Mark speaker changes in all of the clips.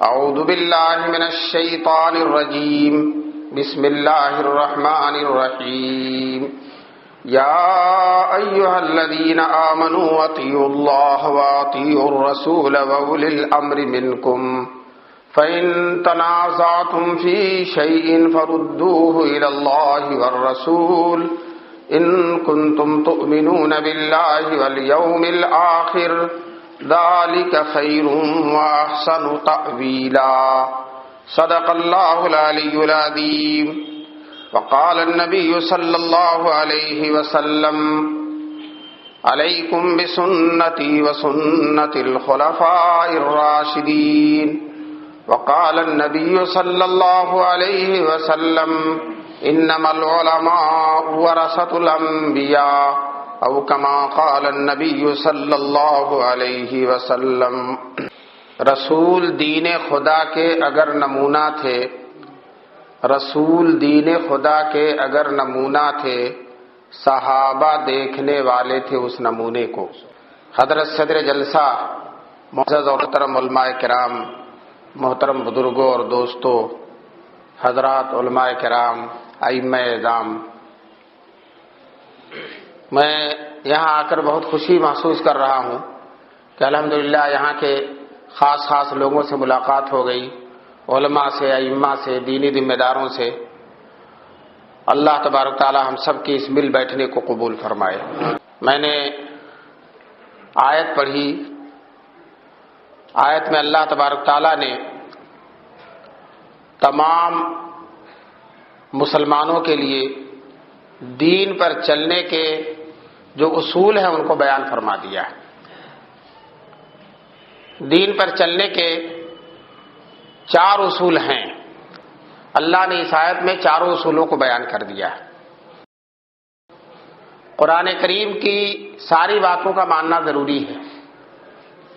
Speaker 1: اعوذ باللہ من الشیطان الرجیم بسم اللہ الرحمن الرحیم یا ایہا الذین آمنوا اطیعوا اللہ واطیعوا الرسول واولی الامر منکم فَإِن تَنَازَعْتُمْ فِي شَيْءٍ فَرُدُّوهُ إِلَى اللَّهِ وَالرَّسُولِ إِن كُنتُمْ تُؤْمِنُونَ بِاللَّهِ وَالْيَوْمِ الْآخِرِ ذَلِكَ خَيْرٌ وَأَحْسَنُ تَأْوِيلًا صدق الله العلي العظيم وقال النبي صلى الله عليه وسلم عليكم بسنتي وسنة الخلفاء الراشدين وقال النبي صلى الله عليه وسلم انما العلماء ورثة الانبیاء او كما قال النبي صلی اللہ علیہ وسلم۔ رسول دین خدا کے اگر نمونہ تھے، رسول دین خدا کے اگر نمونہ تھے، صحابہ دیکھنے والے تھے اس نمونے کو۔ حضرت صدر جلسہ معزز اور محترم علماء کرام، محترم بزرگوں اور دوستوں، حضرات علماء کرام، ائمہ اعظام، میں یہاں آ کر بہت خوشی محسوس کر رہا ہوں کہ الحمدللہ یہاں کے خاص لوگوں سے ملاقات ہو گئی، علماء سے، ائمہ سے، دینی ذمہ داروں سے۔ اللہ تبارک تعالی ہم سب کی اس مل بیٹھنے کو قبول فرمائے۔ میں نے آیت پڑھی، آیت میں اللہ تبارک تعالیٰ نے تمام مسلمانوں کے لیے دین پر چلنے کے جو اصول ہیں ان کو بیان فرما دیا ہے۔ دین پر چلنے کے 4 اصول ہیں، اللہ نے اس آیت میں 4 اصولوں کو بیان کر دیا ہے۔ قرآن کریم کی ساری باتوں کا ماننا ضروری ہے۔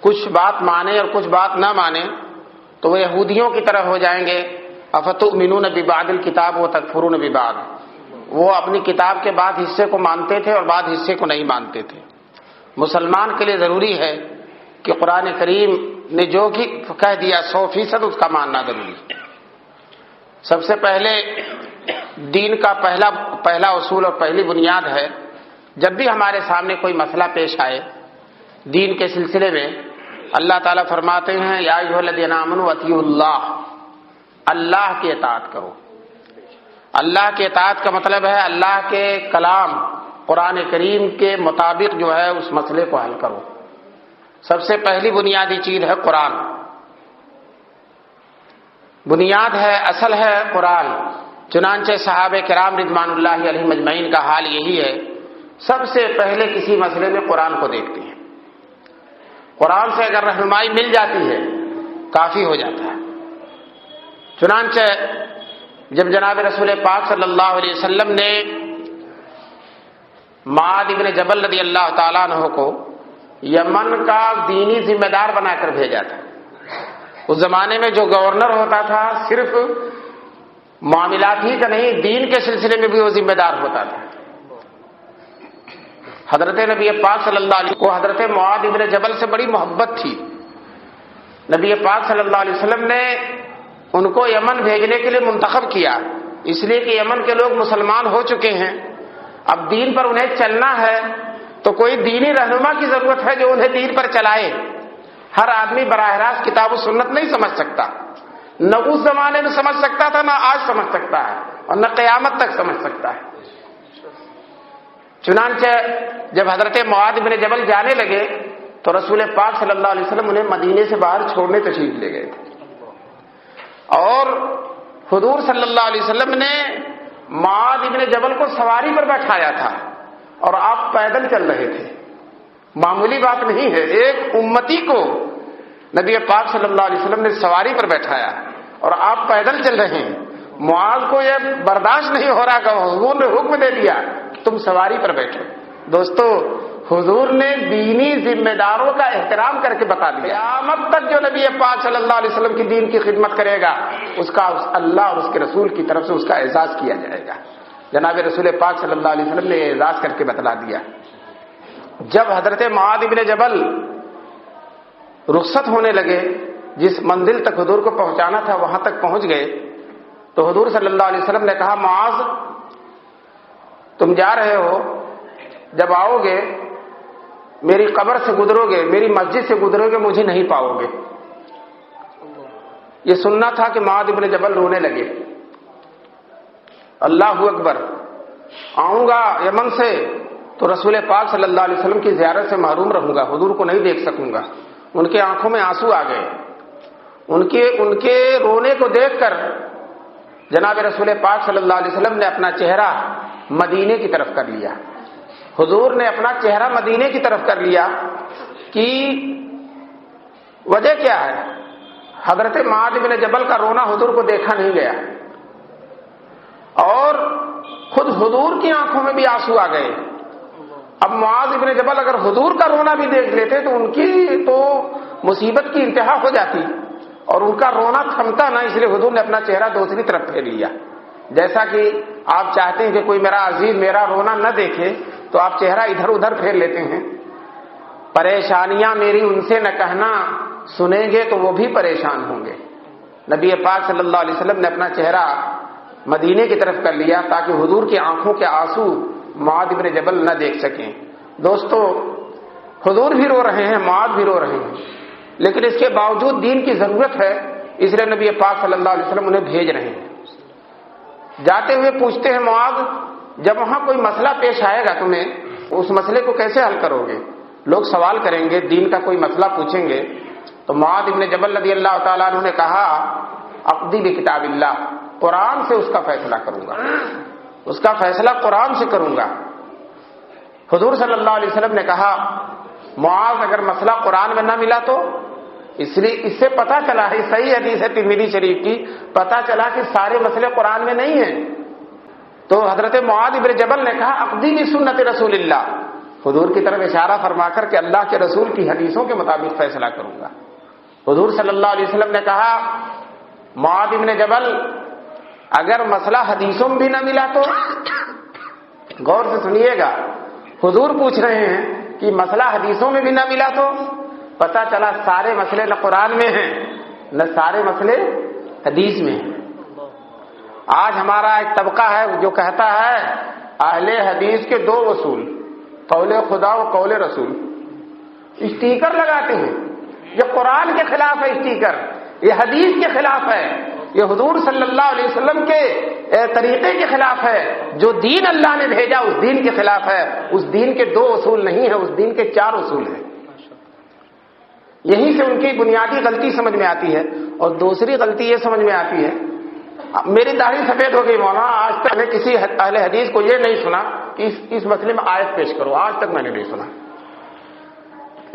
Speaker 1: کچھ بات مانے اور کچھ بات نہ مانے تو وہ یہودیوں کی طرح ہو جائیں گے، افتؤمنون ببعض الکتاب وتکفرون ببعض۔ وہ اپنی کتاب کے بعد حصے کو مانتے تھے اور بعد حصے کو نہیں مانتے تھے۔ مسلمان کے لیے ضروری ہے کہ قرآن کریم نے جو بھی کہہ دیا 100% اس کا ماننا ضروری ہے۔ سب سے پہلے دین کا پہلا اصول اور پہلی بنیاد ہے، جب بھی ہمارے سامنے کوئی مسئلہ پیش آئے دین کے سلسلے میں، اللہ تعالیٰ فرماتے ہیں یا ایھا الذین آمنوا اطیعوا اللہ، اللہ کی اطاعت کرو۔ اللہ کی اطاعت کا مطلب ہے اللہ کے کلام قرآن کریم کے مطابق جو ہے اس مسئلے کو حل کرو۔ سب سے پہلی بنیادی چیز ہے قرآن، بنیاد ہے، اصل ہے قرآن۔ چنانچہ صحابہ کرام رضوان اللہ علیہم اجمعین کا حال یہی ہے، سب سے پہلے کسی مسئلے میں قرآن کو دیکھتے ہیں۔ قرآن سے اگر رہنمائی مل جاتی ہے کافی ہو جاتا ہے۔ چنانچہ جب جناب رسول پاک صلی اللہ علیہ وسلم نے معاذ بن جبل رضی اللہ تعالیٰ عنہ کو یمن کا دینی ذمہ دار بنا کر بھیجا تھا، اس زمانے میں جو گورنر ہوتا تھا صرف معاملات ہی کا نہیں، دین کے سلسلے میں بھی وہ ذمہ دار ہوتا تھا۔ حضرت نبی پاک صلی اللہ علیہ وسلم کو حضرت معاذ بن جبل سے بڑی محبت تھی۔ نبی پاک صلی اللہ علیہ وسلم نے ان کو یمن بھیجنے کے لیے منتخب کیا، اس لیے کہ یمن کے لوگ مسلمان ہو چکے ہیں، اب دین پر انہیں چلنا ہے تو کوئی دینی رہنما کی ضرورت ہے جو انہیں دین پر چلائے۔ ہر آدمی براہ راست کتاب و سنت نہیں سمجھ سکتا، نہ اس زمانے میں سمجھ سکتا تھا، نہ آج سمجھ سکتا ہے، اور نہ قیامت تک سمجھ سکتا ہے۔ چنانچہ جب حضرت معاذ بن جبل جانے لگے تو رسول پاک صلی اللہ علیہ وسلم انہیں مدینے سے باہر چھوڑنے تشریف لے گئے تھے، اور حضور صلی اللہ علیہ وسلم نے معاذ بن جبل کو سواری پر بیٹھایا تھا اور آپ پیدل چل رہے تھے۔ معمولی بات نہیں ہے، ایک امتی کو نبی پاک صلی اللہ علیہ وسلم نے سواری پر بیٹھایا اور آپ پیدل چل رہے ہیں۔ معاذ کو یہ برداشت نہیں ہو رہا کہ حضور نے حکم دے دیا کہ تم سواری پر بیٹھو۔ دوستو، حضور نے دینی ذمہ داروں کا احترام کر کے بتا دیا، قیامت تک جو نبی پاک صلی اللہ علیہ وسلم کی دین کی خدمت کرے گا اس کا اللہ اور اس کے رسول کی طرف سے اس کا اعزاز کیا جائے گا۔ جناب رسول پاک صلی اللہ علیہ وسلم نے اعزاز کر کے بتلا دیا۔ جب حضرت معاذ بن جبل رخصت ہونے لگے جس منزل تک حضور کو پہنچانا تھا وہاں تک پہنچ گئے تو حضور صلی اللہ علیہ وسلم نے کہا معاذ تم جا رہے ہو، جب آؤ گے میری قبر سے گزرو گے، میری مسجد سے گزرو گے، مجھے نہیں پاؤ گے۔ یہ سننا تھا کہ معاذ ابن جبل رونے لگے، اللہ اکبر، آؤں گا یمن سے تو رسول پاک صلی اللہ علیہ وسلم کی زیارت سے محروم رہوں گا، حضور کو نہیں دیکھ سکوں گا۔ ان کے آنکھوں میں آنسو آ گئے، ان کے رونے کو دیکھ کر جناب رسول پاک صلی اللہ علیہ وسلم نے اپنا چہرہ مدینے کی طرف کر لیا۔ حضور نے اپنا چہرہ مدینے کی طرف کر لیا کہ وجہ کیا ہے؟ حضرت معاذ بن جبل کا رونا حضور کو دیکھا نہیں گیا، اور خود حضور کی آنکھوں میں بھی آنسو آ گئے۔ اب معاذ بن جبل اگر حضور کا رونا بھی دیکھ لیتے تو ان کی تو مصیبت کی انتہا ہو جاتی، اور ان کا رونا تھمتا نہ، اس لیے حضور نے اپنا چہرہ دوسری طرف پھیر لیا۔ جیسا کہ آپ چاہتے ہیں کہ کوئی میرا عزیز میرا رونا نہ دیکھے تو آپ چہرہ ادھر ادھر پھیر لیتے ہیں۔ پریشانیاں میری ان سے نہ کہنا، سنیں گے تو وہ بھی پریشان ہوں گے۔ نبی پاک صلی اللہ علیہ وسلم نے اپنا چہرہ مدینے کی طرف کر لیا تاکہ حضور کی آنکھوں کے آنسو معاذ بن جبل نہ دیکھ سکیں۔ دوستو، حضور بھی رو رہے ہیں، معاذ بھی رو رہے ہیں، لیکن اس کے باوجود دین کی ضرورت ہے، اس لیے نبی پاک صلی اللہ علیہ وسلم انہیں بھیج رہے ہیں۔ جاتے ہوئے پوچھتے ہیں معاذ جب وہاں کوئی مسئلہ پیش آئے گا تمہیں اس مسئلے کو کیسے حل کرو گے؟ لوگ سوال کریں گے، دین کا کوئی مسئلہ پوچھیں گے، تو معاذ بن جبل رضی اللہ تعالیٰ عنہ نے کہا اقضی بکتاب اللہ، قرآن سے اس کا فیصلہ کروں گا، اس کا فیصلہ قرآن سے کروں گا۔ حضور صلی اللہ علیہ وسلم نے کہا معاذ اگر مسئلہ قرآن میں نہ ملا تو، اس لیے اس سے پتہ چلا ہے، صحیح حدیث ہے ترمذی شریف کی، پتہ چلا کہ سارے مسئلے قرآن میں نہیں ہیں۔ تو حضرت معاذ بن جبل نے کہا اقضی بسنت رسول اللہ، حضور کی طرف اشارہ فرما کر کہ اللہ کے رسول کی حدیثوں کے مطابق فیصلہ کروں گا۔ حضور صلی اللہ علیہ وسلم نے کہا معاذ بن جبل اگر مسئلہ حدیثوں میں بھی نہ ملا تو، غور سے سنیے گا، حضور پوچھ رہے ہیں کہ مسئلہ حدیثوں میں بھی نہ ملا تو، پتہ چلا سارے مسئلے نہ قرآن میں ہیں نہ سارے مسئلے حدیث میں ہیں۔ آج ہمارا ایک طبقہ ہے جو کہتا ہے اہل حدیث کے دو اصول، قول خدا و قول رسول، اسٹیکر لگاتے ہیں، یہ قرآن کے خلاف ہے اسٹیکر، یہ حدیث کے خلاف ہے، یہ حضور صلی اللہ علیہ وسلم کے طریقے کے خلاف ہے، جو دین اللہ نے بھیجا اس دین کے خلاف ہے۔ اس دین کے دو اصول نہیں ہیں، اس دین کے چار اصول ہیں۔ یہیں سے ان کی بنیادی غلطی سمجھ میں آتی ہے۔ اور دوسری غلطی یہ سمجھ میں آتی ہے، میری داڑھی سفید ہو گئی مولانا، آج تک میں کسی اہل حدیث کو یہ نہیں سنا کہ اس مسئلے میں آیت پیش کرو، آج تک میں نے نہیں سنا۔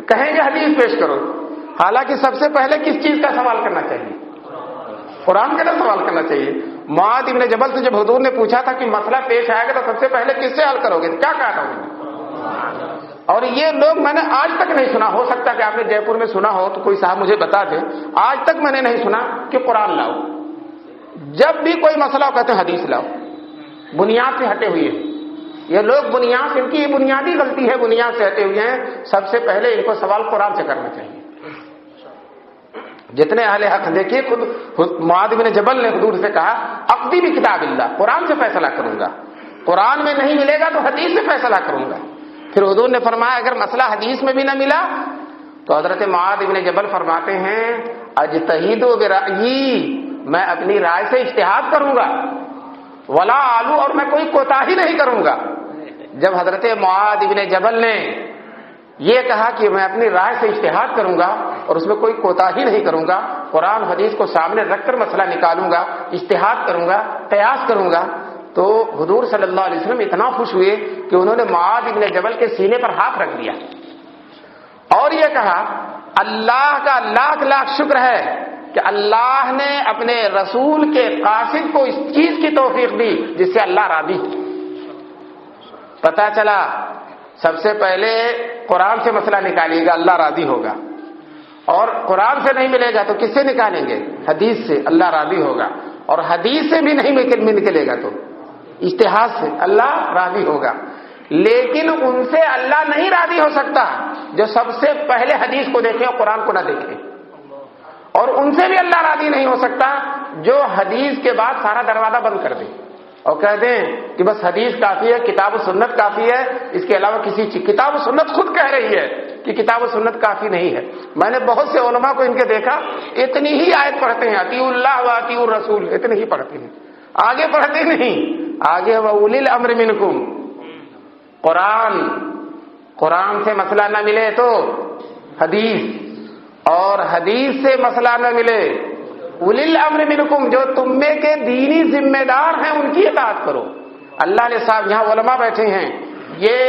Speaker 1: کہیں گے حدیث پیش کرو، حالانکہ سب سے پہلے کس چیز کا سوال کرنا چاہیے؟ قرآن کا سوال کرنا چاہیے۔ معاذ بن جبل سے جب حضور نے پوچھا تھا کہ مسئلہ پیش آئے گا تو سب سے پہلے کس سے حل کرو گے؟ کیا کہا تھا انہوں نے؟ اور یہ لوگ میں نے آج تک نہیں سنا، ہو سکتا ہے کہ آپ نے جے پور میں سنا ہو تو کوئی صاحب مجھے بتا دیں، آج تک میں نے نہیں سنا کہ قرآن لاؤ۔ جب بھی کوئی مسئلہ ہو کہتے ہیں حدیث لاؤ، بنیاد سے ہٹے ہوئے ہیں یہ لوگ، بنیاد، ان کی یہ بنیادی غلطی ہے، بنیاد سے ہٹے ہوئے ہیں۔ سب سے پہلے ان کو سوال قرآن سے کرنا چاہیے۔ جتنے اہل حق دیکھیے، خود معاذ بن جبل نے حضور سے کہا اقضی بکتاب اللہ، قرآن سے فیصلہ کروں گا، قرآن میں نہیں ملے گا تو حدیث سے فیصلہ کروں گا۔ پھر حضور نے فرمایا اگر مسئلہ حدیث میں بھی نہ ملا تو حضرت معاذ بن جبل فرماتے ہیں اجتہد برأیی، میں اپنی رائے سے اجتہاد کروں گا، ولا آلو، اور میں کوئی کوتاہی نہیں کروں گا۔ جب حضرت معاذ بن جبل نے یہ کہا کہ میں اپنی رائے سے اجتہاد کروں گا اور اس میں کوئی کوتاہی نہیں کروں گا، قرآن حدیث کو سامنے رکھ کر مسئلہ نکالوں گا، اجتہاد کروں گا، قیاس کروں گا، تو حضور صلی اللہ علیہ وسلم اتنا خوش ہوئے کہ انہوں نے معاذ بن جبل کے سینے پر ہاتھ رکھ دیا اور یہ کہا اللہ کا لاکھ لاکھ شکر ہے کہ اللہ نے اپنے رسول کے قاصد کو اس چیز کی توفیق دی جس سے اللہ راضی۔ پتہ چلا سب سے پہلے قرآن سے مسئلہ نکالیے گا، اللہ راضی ہوگا، اور قرآن سے نہیں ملے گا تو کس سے نکالیں گے؟ حدیث سے، اللہ راضی ہوگا، اور حدیث سے بھی نہیں نکلے گا تو اجتہاد سے اللہ راضی ہوگا۔ لیکن ان سے اللہ نہیں راضی ہو سکتا جو سب سے پہلے حدیث کو دیکھے اور قرآن کو نہ دیکھے، اور ان سے بھی اللہ راضی نہیں ہو سکتا جو حدیث کے بعد سارا دروازہ بند کر دیں اور کہہ دیں کہ بس حدیث کافی ہے، کتاب و سنت کافی ہے، اس کے علاوہ کسی چیز، کتاب و سنت خود کہہ رہی ہے کہ کتاب و سنت کافی نہیں ہے۔ میں نے بہت سے علماء کو ان کے دیکھا، اتنی ہی آیت پڑھتے ہیں، اطیعوا اللہ و اطیعوا الرسول، اتنی ہی پڑھتے ہیں، آگے پڑھتے نہیں۔ آگے وَأُولِي الْأَمْرِ مِنْكُمْ، قرآن سے مسئلہ نہ ملے تو حدیث، اور حدیث سے مسئلہ نہ ملے اولی الامر منکم، جو تم میں کے دینی ذمہ دار ہیں ان کی اطاعت کرو۔ اللہ نے صاحب، یہاں علماء بیٹھے ہیں، یہ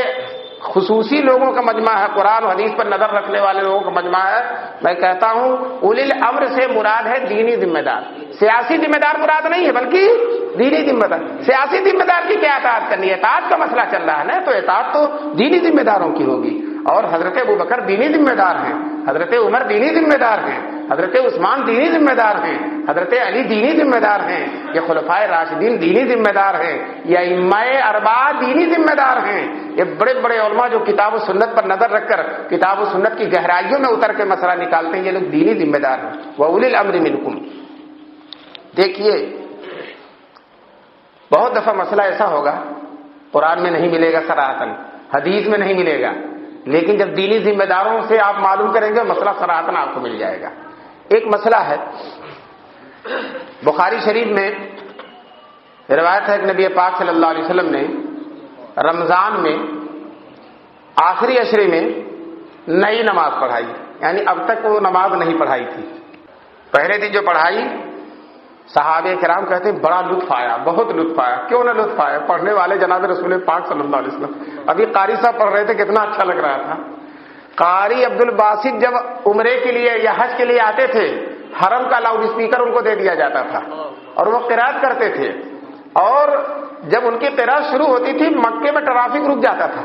Speaker 1: خصوصی لوگوں کا مجمع ہے، قرآن و حدیث پر نظر رکھنے والے لوگوں کا مجمع ہے۔ میں کہتا ہوں اولی الامر سے مراد ہے دینی ذمہ دار، سیاسی ذمہ دار مراد نہیں ہے بلکہ دینی ذمہ دار۔ سیاسی ذمہ دار کی کیا اطاعت کرنی ہے؟ اطاعت کا مسئلہ چل رہا ہے نا، تو اطاعت تو دینی ذمہ داروں کی ہوگی، اور حضرت ابوبکر دینی ذمہ دار ہیں، حضرت عمر دینی ذمہ دار ہیں، حضرت عثمان دینی ذمہ دار ہیں، حضرت علی دینی ذمہ دار ہیں، یہ خلفائے راشدین دینی ذمہ دار ہیں، یہ ائمہ اربعہ دینی ذمہ دار ہیں، یہ بڑے بڑے علماء جو کتاب و سنت پر نظر رکھ کر کتاب و سنت کی گہرائیوں میں اتر کے مسئلہ نکالتے ہیں، یہ لوگ دینی ذمہ دار ہیں۔ وَأُولِي الْأَمْرِ مِنْكُمْ۔ دیکھیے بہت دفعہ مسئلہ ایسا ہوگا، قرآن میں نہیں ملے گا صراحتاً، حدیث میں نہیں ملے گا، لیکن جب دینی ذمہ داروں سے آپ معلوم کریں گے مسئلہ صراحتاً آپ کو مل جائے گا۔ ایک مسئلہ ہے، بخاری شریف میں روایت ہے کہ نبی پاک صلی اللہ علیہ وسلم نے رمضان میں آخری عشرے میں نئی نماز پڑھائی، یعنی اب تک وہ نماز نہیں پڑھائی تھی۔ پہلے دن جو پڑھائی، صحابہ کرام کہتے ہیں بڑا لطف آیا، بہت لطف آیا۔ کیوں نہ لطف آیا؟ پڑھنے والے جناب رسول پاک صلی اللہ علیہ وسلم، ابھی قاری صاحب پڑھ رہے تھے، کتنا اچھا لگ رہا تھا۔ قاری عبد الباسط جب عمرے کے لیے یا حج کے لیے آتے تھے، حرم کا لاؤڈ اسپیکر ان کو دے دیا جاتا تھا اور وہ قرات کرتے تھے، اور جب ان کی قرات شروع ہوتی تھی مکے میں ٹریفک رک جاتا تھا،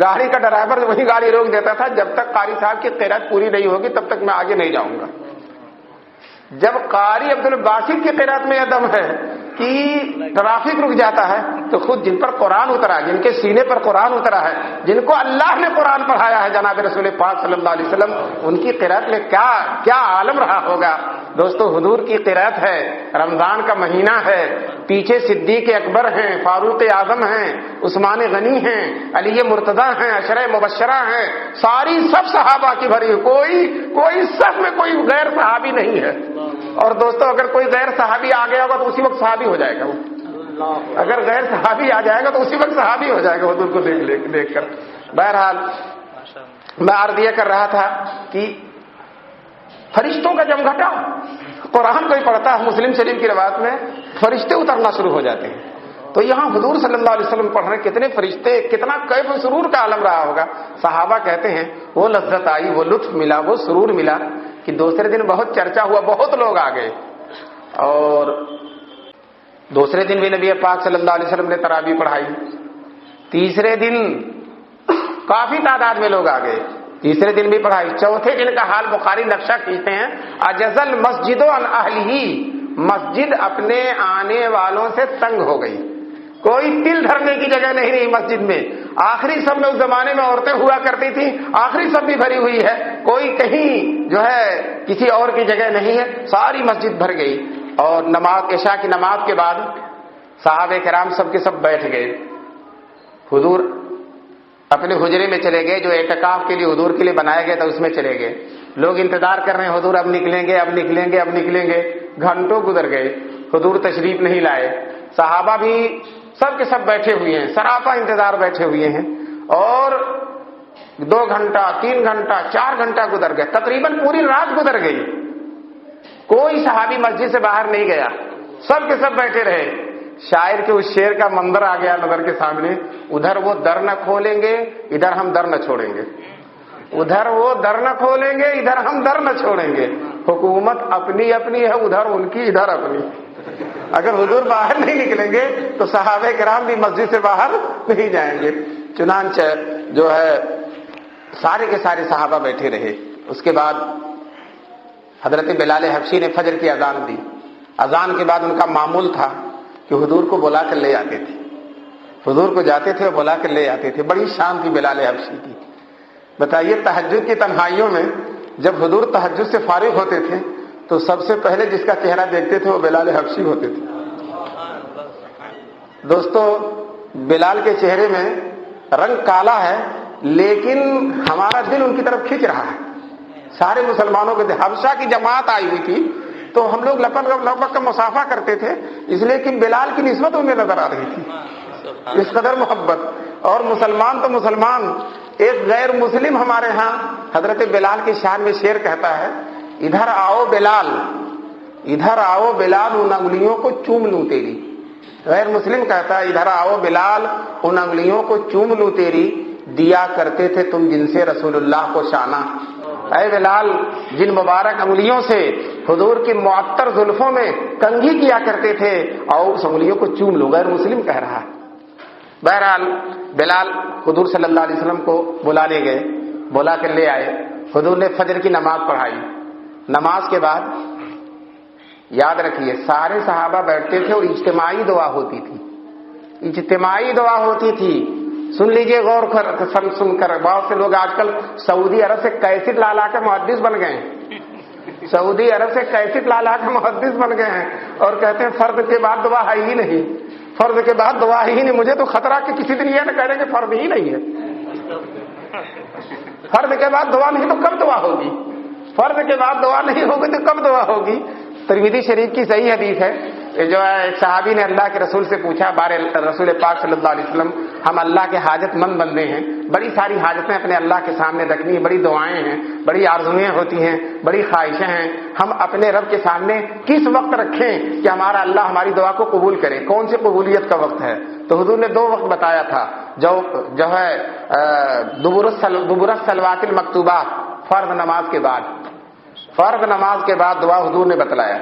Speaker 1: گاڑی کا ڈرائیور وہی گاڑی روک دیتا تھا، جب تک قاری صاحب کی قرات پوری نہیں ہوگی تب تک میں آگے نہیں جاؤں گا۔ جب قاری عبد الباسط کی قرات میں یہ دم ہے کہ ٹریفک رک جاتا ہے، تو خود جن پر قرآن اترا، جن کے سینے پر قرآن اترا ہے، جن کو اللہ نے قرآن پڑھایا ہے جناب رسول پاک صلی اللہ علیہ وسلم، ان کی قرات میں کیا عالم رہا ہوگا۔ دوستو حضور کی قرات ہے، رمضان کا مہینہ ہے، پیچھے صدیق اکبر ہیں، فاروق اعظم ہیں، عثمان غنی ہیں، علی مرتضیٰ ہیں، عشرہ مبشرہ ہیں، ساری سب صحابہ کی بھری، کوئی سب میں کوئی غیر صحابی نہیں ہے۔ اور دوستو اگر کوئی غیر صحابی آ گیا ہوگا تو اسی وقت صحابی ہو جائے گا وہ، اگر غیر صحابی آ جائے گا تو اسی وقت صحابی ہو جائے گا حضور کو دیکھ کر۔ بہرحال میں عرض یہ کر رہا تھا کہ فرشتوں کا جمگھٹا، قرآن کوئی پڑھتا ہے، مسلم شریف کی روایت میں فرشتے اترنا شروع ہو جاتے ہیں، تو یہاں حضور صلی اللہ علیہ وسلم پڑھ رہے ہیں، کتنے فرشتے، کتنا کیف و سرور کا عالم رہا ہوگا۔ صحابہ کہتے ہیں وہ لذت آئی، وہ لطف ملا، وہ سرور ملا کہ دوسرے دن بہت چرچا ہوا، بہت لوگ آ گئے، اور دوسرے دن بھی نبی پاک صلی اللہ علیہ وسلم نے تراویح پڑھائی، تیسرے دن کافی تعداد میں لوگ آ گئے، تیسرے دن بھی پڑھائی، چوتھے دن کا حال بخاری نقشہ کھینچتے ہیں، اجزل مسجد عن اہلہ، مسجد اپنے آنے والوں سے تنگ ہو گئی، کوئی تل دھرنے کی جگہ نہیں رہی مسجد میں۔ آخری سب میں اس زمانے میں عورتیں ہوا کرتی تھیں، آخری سب بھی بھری ہوئی ہے، کوئی کہیں جو ہے کسی اور کی جگہ نہیں ہے، ساری مسجد بھر گئی۔ اور نماز عشاء کی نماز کے بعد صحابہ کرام سب کے سب بیٹھ گئے، حضور اپنے حجرے میں چلے گئے، جو اعتکاف کے لیے حضور کے لیے بنایا گیا تھا اس میں چلے گئے، لوگ انتظار کر رہے ہیں حضور اب نکلیں گے، اب نکلیں گے، اب نکلیں گے، گھنٹوں گزر گئے، حضور تشریف نہیں لائے، صحابہ بھی سب کے سب بیٹھے ہوئے ہیں، سراپا انتظار بیٹھے ہوئے ہیں، اور 2 گھنٹہ 3 گھنٹہ 4 گھنٹہ گزر گئے، تقریباً پوری رات گزر گئی، کوئی صحابی مسجد سے باہر نہیں گیا، سب کے سب بیٹھے رہے۔ شاعر کے اس شعر کا منظر آ گیا نظر کے سامنے، ادھر وہ در نہ کھولیں گے، ادھر ہم در نہ چھوڑیں گے، ادھر وہ در نہ کھولیں گے، ادھر ہم در نہ چھوڑیں گے، حکومت اپنی اپنی ہے، ادھر ان کی ادھر اپنی۔ اگر حضور باہر نہیں نکلیں گے تو صحابہ کرام بھی مسجد سے باہر نہیں جائیں گے۔ چنانچہ جو ہے سارے کے سارے صحابہ بیٹھے رہے۔ اس کے بعد حضرت بلال حبشی نے فجر کی اذان دی، اذان کے بعد ان کا معمول تھا کہ حضور کو بلا کر لے آتے تھے، حضور کو جاتے تھے اور بلا کر لے آتے تھے، بڑی شان تھی بلال حبشی کی۔ بتائیے تہجد کی تنہائیوں میں جب حضور تہجد سے فارغ ہوتے تھے تو سب سے پہلے جس کا چہرہ دیکھتے تھے وہ بلال حبشی ہوتے تھے۔ دوستو بلال کے چہرے میں رنگ کالا ہے لیکن ہمارا دل ان کی طرف کھینچ رہا ہے۔ سارے مسلمانوں کے حبشہ کی جماعت آئی ہوئی تھی تو ہم لوگ لگ کا مسافہ کرتے تھے، اس لیے کہ بلال کی نسبت انہیں نظر آ رہی تھی، اس قدر محبت۔ اور مسلمان تو مسلمان، ایک غیر مسلم ہمارے ہاں حضرت بلال کی شان میں شعر کہتا ہے، ادھر آؤ بلال، ادھر آؤ بلال، ان انگلیوں کو چوم لوں تیری۔ غیر مسلم کہتا ہے ادھر آؤ بلال، ان انگلیوں کو چوم لوں تیری، دیا کرتے تھے تم جن سے رسول اللہ کو شانہ۔ اے بلال، جن مبارک انگلیوں سے حضور کی معطر زلفوں میں کنگھی کیا کرتے تھے، اور اس انگلیوں کو چوم لو۔ غیر مسلم کہہ رہا ہے۔ بہرحال بلال حضور صلی اللہ علیہ وسلم کو بلانے گئے، بلا کر لے آئے۔ حضور نے فجر کی نماز پڑھائی۔ نماز کے بعد یاد رکھیے سارے صحابہ بیٹھتے تھے اور اجتماعی دعا ہوتی تھی، اجتماعی دعا ہوتی تھی۔ سن لیجئے غور کر، سن کر، بہت سے لوگ آج کل سعودی عرب سے کیسٹ لا لا کے محدث بن گئے ہیں، سعودی عرب سے کیسٹ لا لا کے محدث بن گئے ہیں اور کہتے ہیں فرض کے بعد دعا ہے ہی نہیں، فرض کے بعد دعا ہی نہیں۔ مجھے تو خطرہ کہ کسی دن یہ نہ کہہ رہے کہ فرض ہی نہیں ہے۔ فرض کے بعد دعا نہیں تو کب دعا ہوگی؟ فرض کے بعد دعا نہیں ہوگی تو کب دعا ہوگی؟ ترمذی شریف کی صحیح حدیث ہے، جو ہے ایک صحابی نے اللہ کے رسول سے پوچھا، بارے رسول پاک صلی اللہ علیہ وسلم، ہم اللہ کے حاجت مند بندے ہیں، بڑی ساری حاجتیں اپنے اللہ کے سامنے رکھنی ہیں، بڑی دعائیں ہیں، بڑی آرزویں ہوتی ہیں، بڑی خواہشیں ہیں، ہم اپنے رب کے سامنے کس وقت رکھیں کہ ہمارا اللہ ہماری دعا کو قبول کرے؟ کون سی قبولیت کا وقت ہے؟ تو حضور نے 2 وقت بتایا تھا، جو ہے دبر الصلوات المکتوبات، فرض نماز کے بعد، فرض نماز کے بعد دعا حضور نے بتلایا،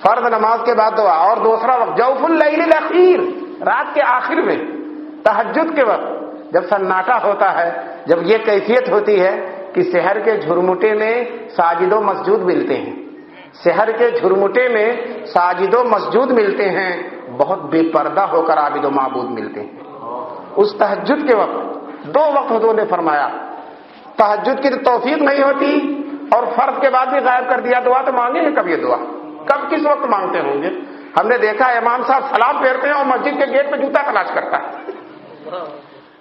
Speaker 1: فرض نماز کے بعد دعا۔ اور دوسرا وقت جوف اللیل الاخیر، رات کے آخر میں، تہجد کے وقت، جب سناٹا ہوتا ہے، جب یہ کیفیت ہوتی ہے کہ سحر کے جھرمٹے میں ساجد و مسجود ملتے ہیں، سحر کے جھرمٹے میں ساجد و مسجود ملتے ہیں، بہت بے پردہ ہو کر عابد و معبود ملتے ہیں۔ اس تہجد کے وقت 2 وقت حضور نے فرمایا، تہجد کی تو توفیق نہیں ہوتی اور فرض کے بعد بھی غائب کر دیا، دعا تو مانگیں گے کب؟ یہ دعا کب کس وقت مانگتے ہوں گے؟ ہم نے دیکھا امام صاحب سلام پھیرتے ہیں اور مسجد کے گیٹ پہ جوتا تلاش کرتا ہے،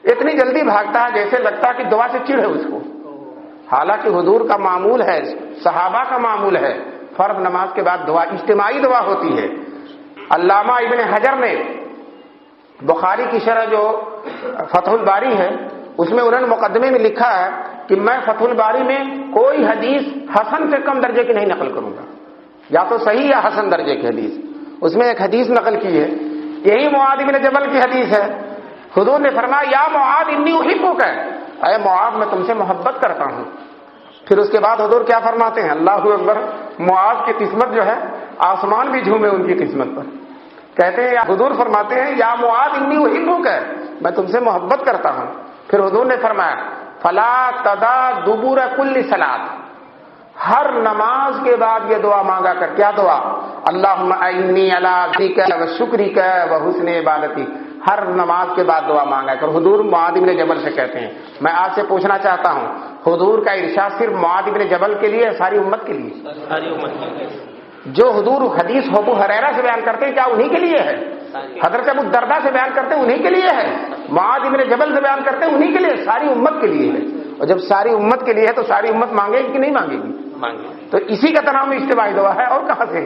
Speaker 1: اتنی جلدی بھاگتا ہے جیسے لگتا ہے کہ دعا سے چڑ ہے اس کو، حالانکہ حضور کا معمول ہے، صحابہ کا معمول ہے، فرض نماز کے بعد دعا، اجتماعی دعا ہوتی ہے۔ علامہ ابن حجر نے بخاری کی شرح جو فتح الباری ہے، اس میں انہوں نے مقدمے میں لکھا ہے کہ میں فتح الباری میں کوئی حدیث حسن سے کم درجے کی نہیں نقل کروں گا، یا تو صحیح یا حسن درجے کی حدیث۔ اس میں ایک حدیث نقل کی ہے، یہی معاذ بن جبل کی حدیث ہے۔ حضور نے فرمایا یا معاذ انی احبک، اے معاذ میں تم سے محبت کرتا ہوں۔ پھر اس کے بعد حضور کیا فرماتے ہیں؟ اللہ اکبر، معاذ کی قسمت جو ہے آسمان بھی جھومے ان کی قسمت پر۔ کہتے ہیں حضور فرماتے ہیں یا معاذ انی احبک، میں تم سے محبت کرتا ہوں۔ پھر حضور نے فرمایا فلا تدا دبور کل صلاۃ، ہر نماز کے بعد یہ دعا مانگا کر۔ کیا دعا؟ اللہم اعنی علی ذکرک و شکرک و حسن عبادتی، ہر نماز کے بعد دعا مانگا کر۔ حضور معاذ بن جبل سے کہتے ہیں۔ میں آپ سے پوچھنا چاہتا ہوں، حضور کا ارشاد صرف معاذ بن جبل کے لیے ہے، ساری امت کے لیے؟
Speaker 2: ساری امت کے لیے۔
Speaker 1: جو حضور حدیث ابو ہریرہ سے بیان کرتے ہیں کیا انہی کے لیے ہے؟ حضرت ابو الدرداء سے بیان کرتے ہیں انہی کے لیے ہے؟ معاذ بن جبل سے بیان کرتے ہیں انہی کے لیے، ساری امت کے لیے ہے۔ اور جب ساری امت کے لیے ہے تو ساری امت مانگے گی کہ نہیں مانگے گی؟ تو اسی کا نام اجتماعی دعا ہے، اور کہاں سے؟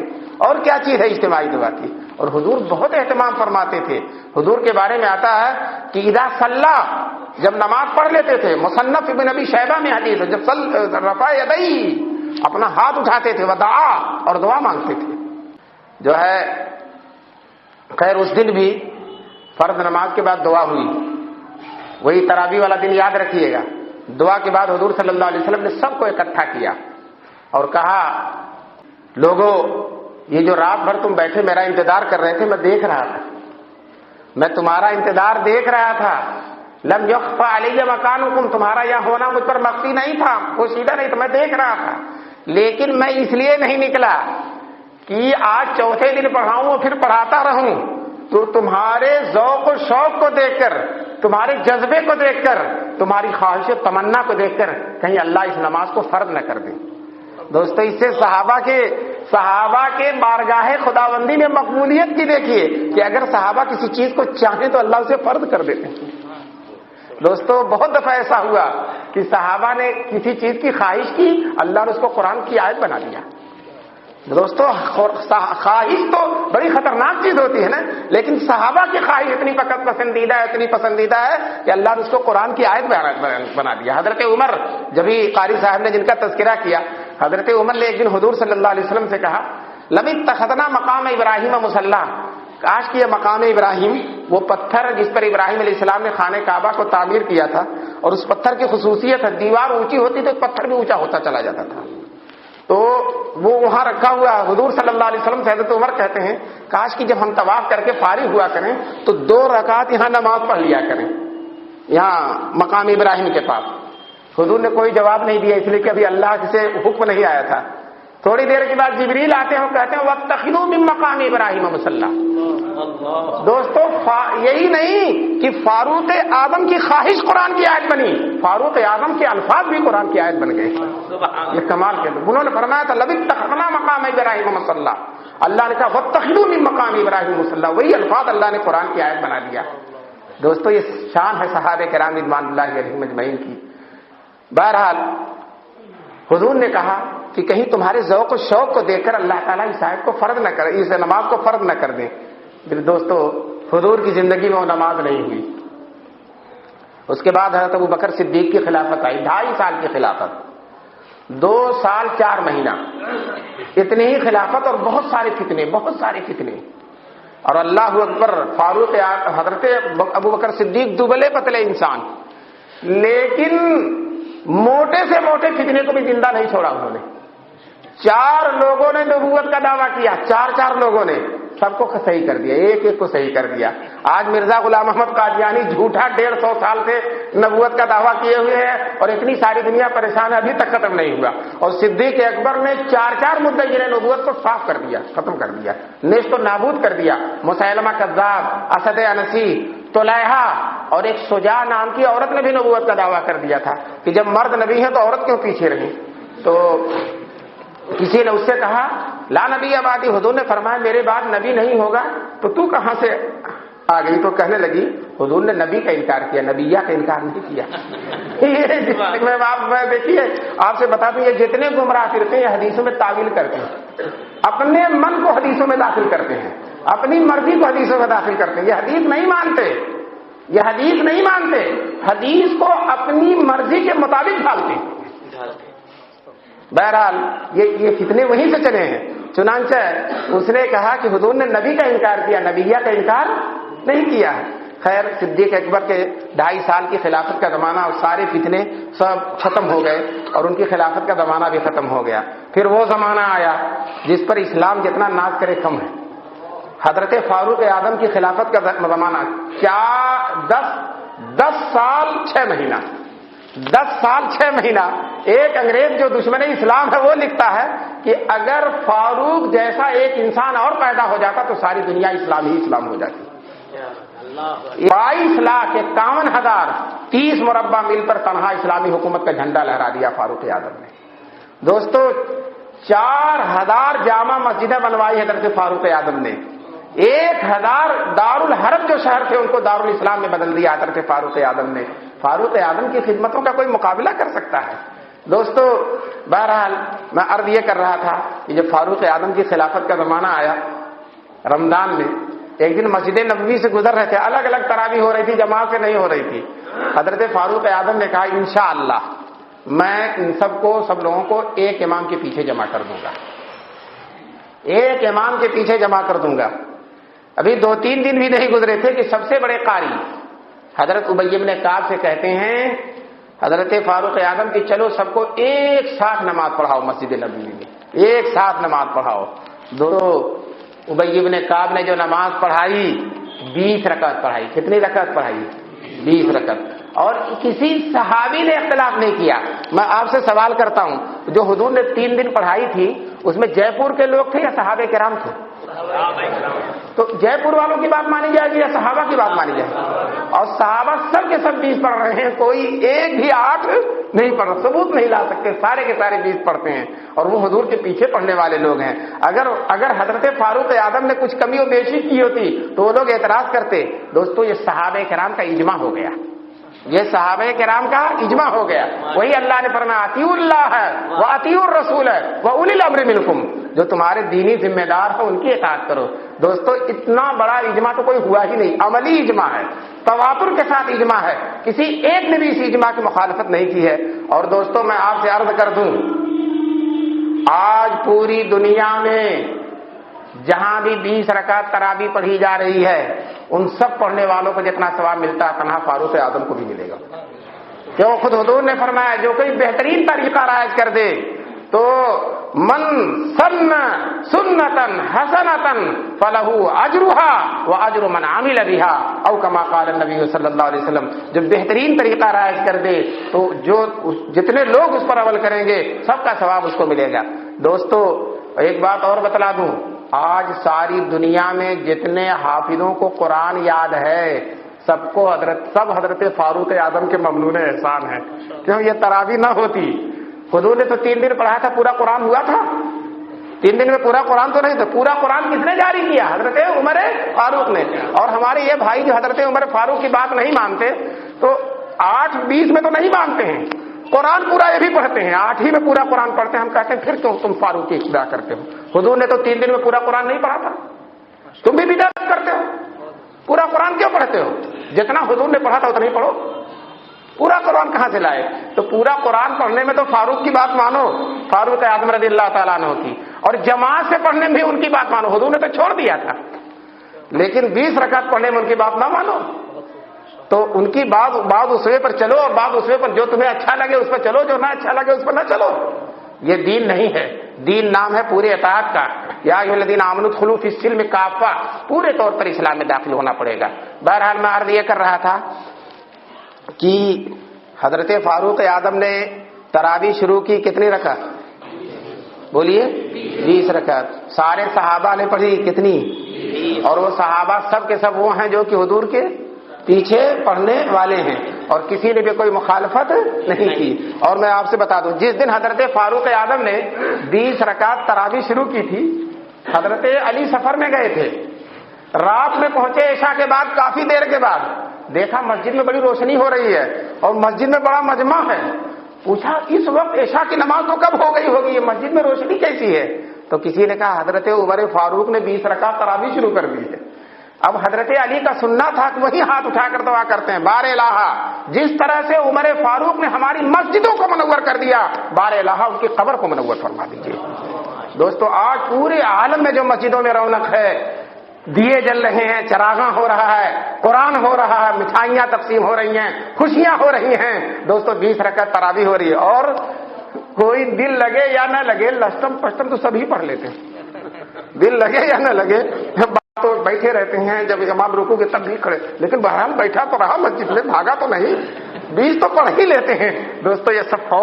Speaker 1: اور کیا چیز ہے اجتماعی دعا کی؟ اور حضور بہت اہتمام فرماتے تھے۔ حضور کے بارے میں آتا ہے کہ اذا صلی، جب نماز پڑھ لیتے تھے، مصنف ابن ابی شیبہ میں حدیث ہے، جب رفع یدیہ، اپنا ہاتھ اٹھاتے تھے، ودعا، اور دعا مانگتے تھے۔ جو ہے خیر اس دن بھی فرض نماز کے بعد دعا ہوئی، وہی تراویح والا دن یاد رکھیے گا۔ دعا کے بعد حضور صلی اللہ علیہ وسلم نے سب کو اکٹھا کیا اور کہا لوگوں، یہ جو رات بھر تم بیٹھے میرا انتظار کر رہے تھے، میں دیکھ رہا تھا، میں تمہارا انتظار دیکھ رہا تھا۔ لم یخفى علی مکانکم، تمہارا یہاں ہونا مجھ پر مخفی نہیں تھا، پوشیدہ نہیں تھا، میں دیکھ رہا تھا، لیکن میں اس لیے نہیں نکلا کہ آج چوتھے دن پڑھاؤں اور پھر پڑھاتا رہوں، تو تمہارے ذوق و شوق کو دیکھ کر، تمہارے جذبے کو دیکھ کر، تمہاری خواہش و تمنا کو دیکھ کر کہیں اللہ اس نماز کو فرض نہ کر دے۔ دوستو اس سے صحابہ کے بارگاہ خداوندی میں مقبولیت کی دیکھیے کہ اگر صحابہ کسی چیز کو چاہیں تو اللہ اسے فرض کر دیتے ہیں. دوستو بہت دفعہ ایسا ہوا کہ صحابہ نے کسی چیز کی خواہش کی، اللہ نے اس کو قرآن کی آیت بنا دیا. دوستو خواہش تو بڑی خطرناک چیز ہوتی ہے نا، لیکن صحابہ کی خواہش اتنی پسندیدہ ہے کہ اللہ نے اس کو قرآن کی آیت بنا دیا. حضرت عمر، جبھی قاری صاحب نے جن کا تذکرہ کیا، حضرت عمر نے ایک دن حضور صلی اللہ علیہ وسلم سے کہا لم اتخذنا مقام ابراہیم مصلی، کاش کہ یہ مقام ابراہیم، وہ پتھر جس پر ابراہیم علیہ السلام نے خانہ کعبہ کو تعمیر کیا تھا، اور اس پتھر کی خصوصیت ہے دیوار اونچی ہوتی تو پتھر بھی اونچا ہوتا چلا جاتا تھا، تو وہ وہاں رکھا ہوا. حضور صلی اللہ علیہ وسلم سے حضرت عمر کہتے ہیں کاش کہ جب ہم طواف کر کے فارغ ہوا کریں تو 2 رکعت یہاں نماز پڑھ لیا کریں یہاں مقام ابراہیم کے پاس. حضور نے کوئی جواب نہیں دیا، اس لیے کہ ابھی اللہ سے حکم نہیں آیا تھا. تھوڑی دیر کے بعد جبریل آتے ہیں، کہتے ہیں واتخذوا من مقام ابراہیم مصلی. دوستو یہی نہیں کہ فاروق اعظم کی خواہش قرآن کی آیت بنی، فاروق اعظم کے الفاظ بھی قرآن کی آیت بن گئے. یہ کمال کے لوگ. انہوں نے فرمایا تھا لم اتخذنا مقام ابراہیم مصلی، اللہ نے کہا واتخذوا من مقام ابراہیم مصلی، وہی الفاظ اللہ نے قرآن کی آیت بنا دیا. دوستو یہ شان ہے صحابہ کرام رضوان اللہ علیہم اجمعین کی. بہرحال حضور نے کہا کہ کہیں تمہارے ذوق و شوق کو دیکھ کر اللہ تعالیٰ اس آیت کو فرض نہ کرے، اس نماز کو فرض نہ کر دیں. پھر دوستو حضور کی زندگی میں وہ نماز نہیں ہوئی. اس کے بعد حضرت ابو بکر صدیق کی خلافت آئی، 2.5 سال کی خلافت، 2 سال 4 مہینہ، اتنی ہی خلافت اور بہت سارے فتنے. اور اللہ اکبر، فاروق حضرت ابو بکر صدیق دبلے پتلے انسان، لیکن موٹے سے موٹے فتنے کو بھی زندہ نہیں چھوڑا. انہوں نے 4 لوگوں نے نبوت کا دعویٰ کیا، 4 لوگوں نے، سب کو صحیح کر دیا، ایک کو صحیح کر دیا. آج مرزا غلام احمد قادیانی جھوٹا 150 سال سے نبوت کا دعویٰ کیے ہوئے ہیں اور اتنی ساری دنیا پریشان ہے، ابھی تک ختم نہیں ہوا. اور صدیق اکبر نے 4 مدعی نبوت کو صاف کر دیا، ختم کر دیا، نیست و نابود کر دیا. مسیلمہ کذاب، اسد انسی، طلیحہ اور ایک شجاع نام کی عورت نے بھی نبوت کا دعویٰ کر دیا تھا کہ جب مرد نبی ہے تو عورت کیوں پیچھے رہی. تو کسی نے اس سے کہا لا نبی بعدی، حضور نے فرمایا میرے بعد نبی نہیں ہوگا، تو کہاں سے آ گئی؟ تو کہنے لگی حضور نے نبی کا انکار کیا، نبیہ کا انکار نہیں کیا. میں دیکھیے آپ سے بتا دوں، یہ جتنے گمراہ فرقے ہیں حدیثوں میں تعویل کرتے ہیں، اپنے من کو حدیثوں میں داخل کرتے ہیں، اپنی مرضی کو حدیثوں میں داخل کرتے ہیں. یہ حدیث نہیں مانتے، حدیث کو اپنی مرضی کے مطابق ڈالتے ہیں. بہرحال یہ فتنے وہیں سے چلے ہیں. چنانچہ اس نے کہا کہ حضور نے نبی کا انکار کیا، نبیہ کا انکار نہیں کیا. خیر صدیق اکبر کے 2.5 سال کی خلافت کا زمانہ اور سارے فتنے سب ختم ہو گئے اور ان کی خلافت کا زمانہ بھی ختم ہو گیا. پھر وہ زمانہ آیا جس پر اسلام جتنا ناز کرے کم ہے. حضرت فاروق اعظم کی خلافت کا زمانہ کیا 10 سال 6 مہینہ 10 سال 6 مہینہ. ایک انگریز جو دشمن اسلام ہے وہ لکھتا ہے کہ اگر فاروق جیسا ایک انسان اور پیدا ہو جاتا تو ساری دنیا اسلام ہو جاتی. 22,51,000 30 مربع میل پر تنہا اسلامی حکومت کا جھنڈا لہرا دیا فاروق اعظم نے. دوستو 4,000 جامع مسجدیں بنوائی حضرت فاروق اعظم نے. 1,000 دارالحرب جو شہر تھے ان کو دارالاسلام میں بدل دیا حضرت فاروق اعظم نے. فاروق اعظم کی خدمتوں کا کوئی مقابلہ کر سکتا ہے؟ دوستو بہرحال میں عرض یہ کر رہا تھا کہ جب فاروق اعظم کی خلافت کا زمانہ آیا، رمضان میں ایک دن مسجد نبوی سے گزر رہے تھے، الگ الگ تراویح ہو رہی تھی، جماعت سے نہیں ہو رہی تھی. حضرت فاروق اعظم نے کہا انشاءاللہ میں ان سب لوگوں کو ایک امام کے پیچھے جمع کر دوں گا، ایک امام کے پیچھے جمع کر دوں گا. ابھی 2-3 دن بھی نہیں گزرے تھے کہ سب سے بڑے قاری حضرت ابی بن کعب سے کہتے ہیں حضرت فاروق اعظم کی چلو سب کو ایک ساتھ نماز پڑھاؤ، مسجد نبوی میں ایک ساتھ نماز پڑھاؤ. ابی بن کعب نے جو نماز پڑھائی 20 رکعت پڑھائی. کتنی رکعت پڑھائی؟ 20 رکعت. اور کسی صحابی نے اختلاف نہیں کیا. میں آپ سے سوال کرتا ہوں, جو حضور نے 3 دن پڑھائی تھی اس میں جے پور کے لوگ تھے یا صحابہ کرام تھے؟ تو جے پور والوں کی بات مانی جائے گی یا صحابہ کی بات مانی جائے گی؟ اور صحابہ سب کے سب 20 پڑھ رہے ہیں, کوئی ایک بھی 8 نہیں پڑھ رہا, ثبوت نہیں لا سکتے, سارے کے سارے 20 پڑھتے ہیں اور وہ حضور کے پیچھے پڑھنے والے لوگ ہیں. اگر حضرت فاروق اعظم نے کچھ کمی و بیشی کی ہوتی تو وہ لوگ اعتراض کرتے. دوستو یہ صحابہ کرام کا اجماع ہو گیا, یہ صحابہ کرام کا اجماع ہو گیا. وہی اللہ نے فرمایا اطیعوا اللہ ہے واطیعوا الرسول ہے واولی الامر منکم, جو تمہارے دینی ذمہ دار ہیں ان کی اطاعت کرو. دوستو اتنا بڑا اجماع تو کوئی ہوا ہی نہیں, عملی اجماع ہے, تواتر کے ساتھ اجماع ہے, کسی ایک نے بھی اس اجماع کی مخالفت نہیں کی ہے. اور دوستو میں آپ سے عرض کر دوں, آج پوری دنیا میں جہاں بھی 20 رکعت تراویح پڑھی جا رہی ہے ان سب پڑھنے والوں کو جتنا ثواب ملتا ہے تنہا فاروق اعظم کو بھی ملے گا. کیوں؟ خود حضور نے فرمایا جو کوئی بہترین طریقہ رائج کر دے تو من سن سنتن حسنتن فلہ اجرھا واجر من عمل بها او کما قال النبی صلی اللہ علیہ وسلم, جو بہترین طریقہ رائج کر دے تو جتنے لوگ اس پر عمل کریں گے سب کا ثواب اس کو ملے گا. دوستو ایک بات اور بتلا دوں, آج ساری دنیا میں جتنے حافظوں کو قرآن یاد ہے سب حضرت فاروق اعظم کے ممنون احسان ہے. کیوں؟ یہ تراویح نہ ہوتی, حضور نے تو 3 دن پڑھایا تھا, پورا قرآن ہوا تھا 3 دن میں؟ پورا قرآن تو نہیں تھا. پورا قرآن کس نے جاری کیا؟ حضرت عمر فاروق نے. اور ہمارے یہ بھائی جو حضرت عمر فاروق کی بات نہیں مانتے تو 8-20 میں تو نہیں مانتے ہیں, قرآن پورا یہ بھی پڑھتے ہیں, 8 ہی میں پورا قرآن پڑھتے ہیں. ہم کہتے ہیں پھر کیوں تم فاروق کی اقتدا کرتے ہو؟ حضور نے تو 3 دن میں پورا قرآن نہیں پڑھا تھا, تم بھی بدعت کرتے ہو. پورا قرآن کیوں پڑھتے ہو؟ جتنا حضور نے پڑھا تھا اتنا ہی پڑھو. پورا قرآن کہاں سے لائے؟ تو پورا قرآن پڑھنے میں تو فاروق کی بات مانو, فاروق اعظم رضی اللہ تعالیٰ عنہ کی, اور جماعت سے پڑھنے میں ان کی بات مانو. حضور نے تو چھوڑ دیا تھا, لیکن 20 رکعت پڑھنے میں ان کی بات نہ مانو. تو ان کی بعض اسوے پر چلو اور بعض اسوے پر جو تمہیں اچھا لگے اس پر چلو, جو نہ اچھا لگے اس پر نہ چلو. یہ دین نہیں ہے, دین نام ہے پورے اطاعت کا. یا ایھا الذین آمنوا ادخلوا فی السلم کافہ, پورے طور پر اسلام میں داخل ہونا پڑے گا. بہرحال میں عرض یہ کر رہا تھا کہ حضرت فاروق اعظم نے تراویح شروع کی کتنی رکعت؟ بولیے 20 رکعت. سارے صحابہ نے پڑھی کتنی؟ اور وہ صحابہ سب کے سب وہ ہیں جو کہ حضور کے پیچھے پڑھنے والے ہیں, اور کسی نے بھی کوئی مخالفت نہیں کی. اور میں آپ سے بتا دوں, جس دن حضرت فاروق اعظم نے 20 رکعت تراویح شروع کی تھی, حضرت علی سفر میں گئے تھے, رات میں پہنچے عشاء کے بعد, کافی دیر کے بعد دیکھا مسجد میں بڑی روشنی ہو رہی ہے اور مسجد میں بڑا مجمع ہے. پوچھا اس وقت عشاء کی نماز تو کب ہو گئی ہوگی, یہ مسجد میں روشنی کیسی ہے؟ تو کسی نے کہا حضرت عمر فاروق نے 20 رکعت تراویح شروع کر دی ہے. اب حضرت علی کا سننا تھا کہ وہی ہاتھ اٹھا کر دعا کرتے ہیں, بار الہ, جس طرح سے عمر فاروق نے ہماری مسجدوں کو منور کر دیا, بار الہ ان کی قبر کو منور فرما دیجیے. دوستو آج پورے عالم میں جو مسجدوں میں رونق ہے, دیے جل رہے ہیں, چراغاں ہو رہا ہے, قرآن ہو رہا ہے, مٹھائیاں تقسیم ہو رہی ہیں, خوشیاں ہو رہی ہیں. دوستو 20 رکعت تراویح ہو رہی ہے, اور کوئی دل لگے یا نہ لگے, لشٹم پشٹم تو سبھی پڑھ لیتے ہیں, دل لگے یا نہ لگے تو بیٹھے رہتے ہیں, جب امام رکوع کے تب بھی کھڑے, لیکن بہرحال بیٹھا تو رہا مسجد میں, بھاگا تو نہیں, 20 تو پڑھ ہی لیتے ہیں. دوستو یہ سب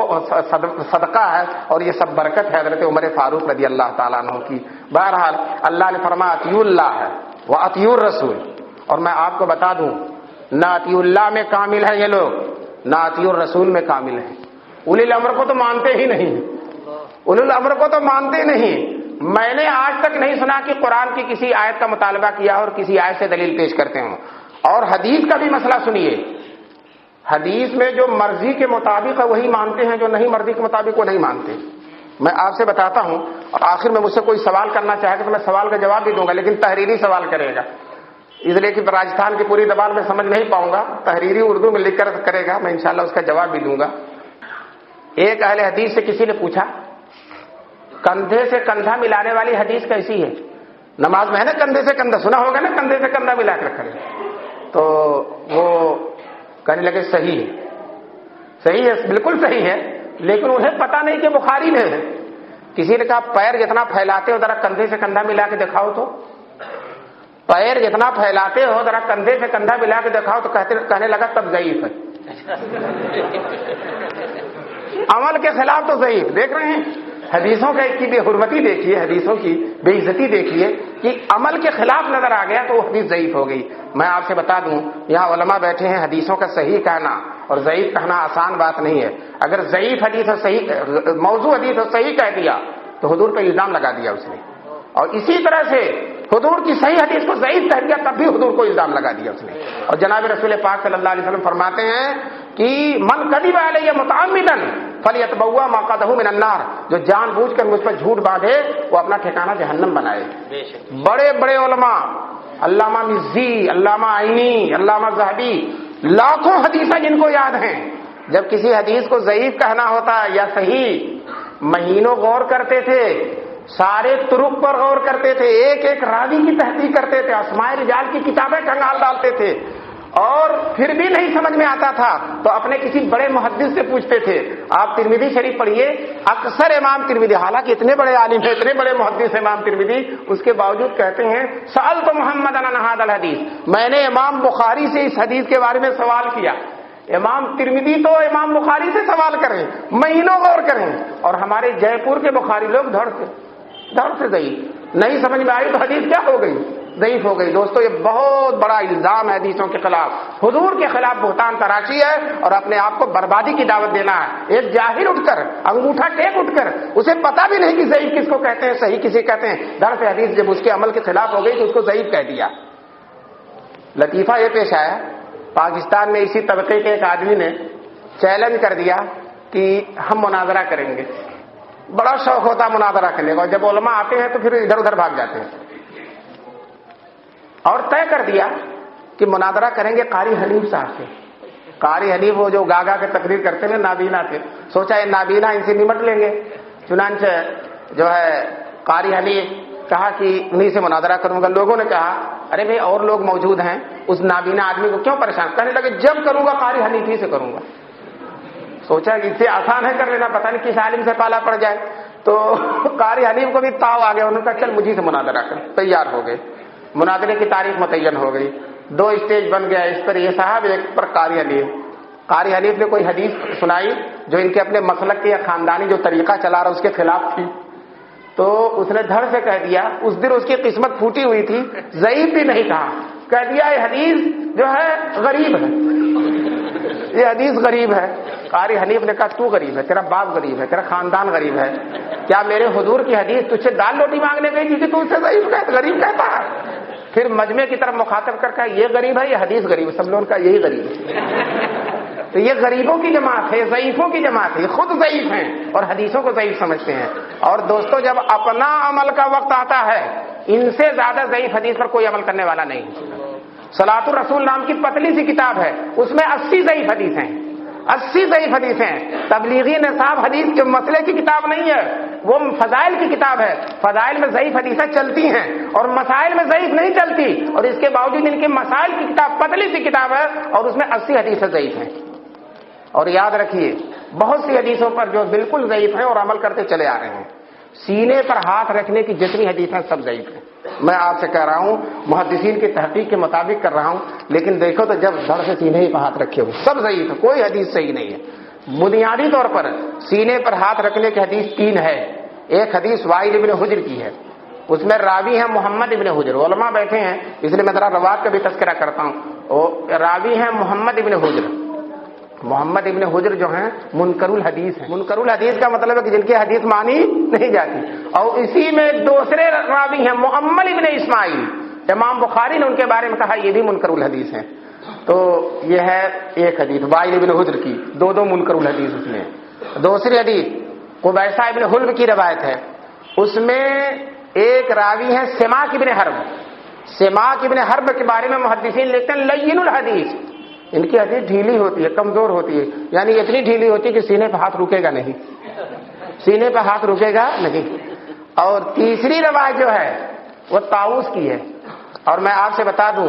Speaker 1: صدقہ ہے اور یہ سب برکت ہے حضرت عمر فاروق رضی اللہ تعالیٰ عنہ کی. بہرحال اللہ نے فرمایا اطیعوا اللہ ہے واطیعوا الرسول. اور میں آپ کو بتا دوں, نہ اطیعوا اللہ میں کامل ہے یہ لوگ, نہ اطیعوا الرسول میں کامل ہے. اولی الامر کو تو مانتے ہی نہیں, اولی الامر کو تو مانتے نہیں. میں نے آج تک نہیں سنا کہ قرآن کی کسی آیت کا مطالبہ کیا اور کسی آیت سے دلیل پیش کرتے ہوں. اور حدیث کا بھی مسئلہ سنیے, حدیث میں جو مرضی کے مطابق ہے وہی مانتے ہیں, جو نہیں مرضی کے مطابق وہ نہیں مانتے. میں آپ سے بتاتا ہوں, اور آخر میں مجھ سے کوئی سوال کرنا چاہے تو میں سوال کا جواب بھی دوں گا, لیکن تحریری سوال کرے گا, اس لیے کہ راجستھان کی پوری زبان میں سمجھ نہیں پاؤں گا, تحریری اردو میں لکھ کر کرے گا, میں انشاءاللہ اس کا جواب بھی دوں گا. ایک اہل حدیث سے کسی نے پوچھا کندھے سے کندھا ملانے والی حدیث کیسی ہے؟ نماز میں ہے نا کندھے سے کندھا, سنا ہوگا نا, کندھے سے کندھا ملا کر کھڑے. تو وہ کہنے لگے صحیح ہے, صحیح ہے, بالکل صحیح ہے, لیکن انہیں پتا نہیں کہ بخاری میں ہے. کسی نے کہا پیر جتنا پھیلاتے ہو ذرا کندھے سے کندھا ملا کے دکھاؤ, تو پیر جتنا پھیلاتے ہو ذرا کندھے سے کندھا ملا کے دکھاؤ, تو کہنے لگا تب ضعیف ہے. عمل کے خلاف تو ضعیف. دیکھ رہے ہیں حدیثوں کا کی بے حرمتی دیکھیے, حدیثوں کی بے عزتی دیکھیے کہ عمل کے خلاف نظر آ گیا تو وہ حدیث ضعیف ہو گئی. میں آپ سے بتا دوں, یہاں علماء بیٹھے ہیں, حدیثوں کا صحیح کہنا اور ضعیف کہنا آسان بات نہیں ہے. اگر ضعیف حدیث اور صحیح موضوع حدیث اور صحیح کہہ دیا تو حضور پہ الزام لگا دیا اس نے, اور اسی طرح سے حضور کی صحیح حدیث کو ضعیف کہہ دیا تب بھی حضور کو الزام لگا دیا اس نے. اور جناب رسول پاک صلی اللہ علیہ وسلم فرماتے ہیں کہ من کذب علی متعمدا فلیتبوأ مقعدہ من النار, جو جان بوجھ کر مجھ پر جھوٹ باندھے وہ اپنا ٹھکانہ جہنم بنائے. بڑے بڑے علماء, علامہ مزی, علامہ عینی, علامہ ذہبی, لاکھوں حدیثیں جن کو یاد ہیں, جب کسی حدیث کو ضعیف کہنا ہوتا یا صحیح مہینوں غور کرتے تھے, سارے طرق پر غور کرتے تھے, ایک ایک راوی کی تحقیق کرتے تھے, اسماء رجال کی کتابیں کنگال ڈالتے تھے, اور پھر بھی نہیں سمجھ میں آتا تھا تو اپنے کسی بڑے محدث سے پوچھتے تھے. آپ ترمذی شریف پڑھیے, اکثر امام ترمذی, حالانکہ اتنے بڑے عالم ہیں, اتنے بڑے محدث امام ترمذی, اس کے باوجود کہتے ہیں سألت محمد عن هذا الحدیث, میں نے امام بخاری سے اس حدیث کے بارے میں سوال کیا. امام ترمذی تو امام بخاری سے سوال کریں, مہینوں غور کریں, اور ہمارے جے پور کے بخاری لوگ دھڑ سے ضعیف, نہیں سمجھ میں آئی تو حدیث کیا ہو گئی, ضعیف ہو گئی. دوستو یہ بہت بڑا الزام ہے حدیثوں کے خلاف, حضور کے خلاف بہتان تراشی ہے اور اپنے آپ کو بربادی کی دعوت دینا ہے. ایک جاہل اٹھ کر, انگوٹھا ٹیک اٹھ کر, اسے پتا بھی نہیں کہ ضعیف کس کو کہتے ہیں, صحیح کسے کہتے ہیں, دھڑ سے حدیث جب اس کے عمل کے خلاف ہو گئی تو اس کو ضعیف کہہ دیا. لطیفہ یہ پیش آیا, پاکستان میں اسی طبقے کے ایک آدمی نے چیلنج کر دیا کہ ہم مناظرہ کریں گے. بڑا شوق ہوتا مناظرہ کرنے کا, اور جب علماء آتے ہیں تو پھر ادھر ادھر بھاگ جاتے ہیں, اور طے کر دیا کہ مناظرہ کریں گے قاری حنیف صاحب سے. قاری حنیف وہ جو گاگا کے تقریر کرتے ہیں نابینا کے, سوچا یہ نابینا ان سے نمٹ لیں گے. چنانچہ جو ہے قاری حنیف کہا کہ انہیں سے مناظرہ کروں گا. لوگوں نے کہا ارے بھائی اور لوگ موجود ہیں, اس نابینا آدمی کو کیوں پریشان, کہنے لگے جب کروں گا قاری حنیف ہی سے کروں گا. سوچا کہ اس سے آسان ہے کر لینا, پتہ نہیں کس عالم سے پالا پڑ جائے. تو قاری حنیف کو بھی تاؤ آ گیا, انہوں نے کہا چل مجھے سے مناظرہ کر. تیار ہو گئے, مناظرے کی تاریخ متعین ہو گئی, 2 اسٹیج بن گیا, اس پر یہ صاحب, ایک پر قاری حنیف. قاری حنیف نے کوئی حدیث سنائی جو ان کے اپنے مسلک کے یا خاندانی جو طریقہ چلا رہا اس کے خلاف تھی, تو اس نے دھڑ سے کہہ دیا, اس دن اس کی قسمت پھوٹی ہوئی تھی, ضعیف بھی نہیں کہا, کہہ دیا یہ حدیث جو ہے غریب ہے, یہ حدیث غریب ہے. قاری حنیف نے کہا تو غریب ہے, تیرا باپ غریب ہے, تیرا خاندان غریب ہے, کیا میرے حضور کی حدیث تجھ سے دال روٹی مانگنے گئی تھی کہ تو اسے ضعیف غریب کہتا ہے؟ پھر مجمع کی طرف مخاطب کر کہا یہ غریب ہے, یہ حدیث غریب ہے. سب لوگوں کا یہی غریب ہے. تو یہ غریبوں کی جماعت ہے, ضعیفوں کی جماعت ہے, یہ خود ضعیف ہیں اور حدیثوں کو ضعیف سمجھتے ہیں. اور دوستو جب اپنا عمل کا وقت آتا ہے, ان سے زیادہ ضعیف حدیث پر کوئی عمل کرنے والا نہیں. صلاۃ الرسول نام کی پتلی سی کتاب ہے, اس میں 80 ضعیف حدیث ہیں, 80 ضعیف حدیث ہیں. تبلیغی نصاب حدیث کے مسئلے کی کتاب نہیں ہے, وہ فضائل کی کتاب ہے. فضائل میں ضعیف حدیثیں چلتی ہیں اور مسائل میں ضعیف نہیں چلتی, اور اس کے باوجود ان کے مسائل کی کتاب پتلی سی کتاب ہے اور اس میں 80 حدیثیں ضعیف ہیں. اور یاد رکھیے بہت سی حدیثوں پر جو بالکل ضعیف ہیں اور عمل کرتے چلے آ رہے ہیں. سینے پر ہاتھ رکھنے کی جتنی حدیثیں سب ضعیف ہیں. میں آپ سے کہہ رہا ہوں, محدثین کی تحقیق کے مطابق کر رہا ہوں, لیکن دیکھو تو جب دھڑ سے سینے ہی پر ہاتھ رکھے ہوئے سب ضعیف ہے, کوئی حدیث صحیح نہیں ہے. بنیادی طور پر سینے پر ہاتھ رکھنے کی حدیث 3 ہے. ایک حدیث وائل ابن حجر کی ہے, اس میں راوی ہیں محمد ابن حجر. علماء بیٹھے ہیں اس لیے میں ذرا روایت کا بھی تذکرہ کرتا ہوں. راوی ہیں محمد ابن حجر. محمد ابن حجر جو ہیں منکر الحدیث ہیں. منکر الحدیث کا مطلب ہے کہ جن کی حدیث مانی نہیں جاتی. اور اسی میں دوسرے راوی ہیں محمد ابن اسماعیل. امام بخاری نے ان کے بارے میں کہا یہ بھی منکر الحدیث ہیں. تو یہ ہے ایک حدیث وائل ابن حجر کی, 2 منکر الحدیث اس میں. دوسری حدیث قبیصہ ابن حلب کی روایت ہے, اس میں ایک راوی ہیں سماک ابن حرب. سماک ابن حرب کے بارے میں محدثین لکھتے ہیں لین الحدیث, ان کی حدیث ڈھیلی ہوتی ہے, کمزور ہوتی ہے, یعنی اتنی ڈھیلی ہوتی ہے کہ سینے پہ ہاتھ رکے گا نہیں, سینے پہ ہاتھ رکے گا نہیں. اور تیسری روایت جو ہے وہ طاؤس کی ہے. اور میں آپ سے بتا دوں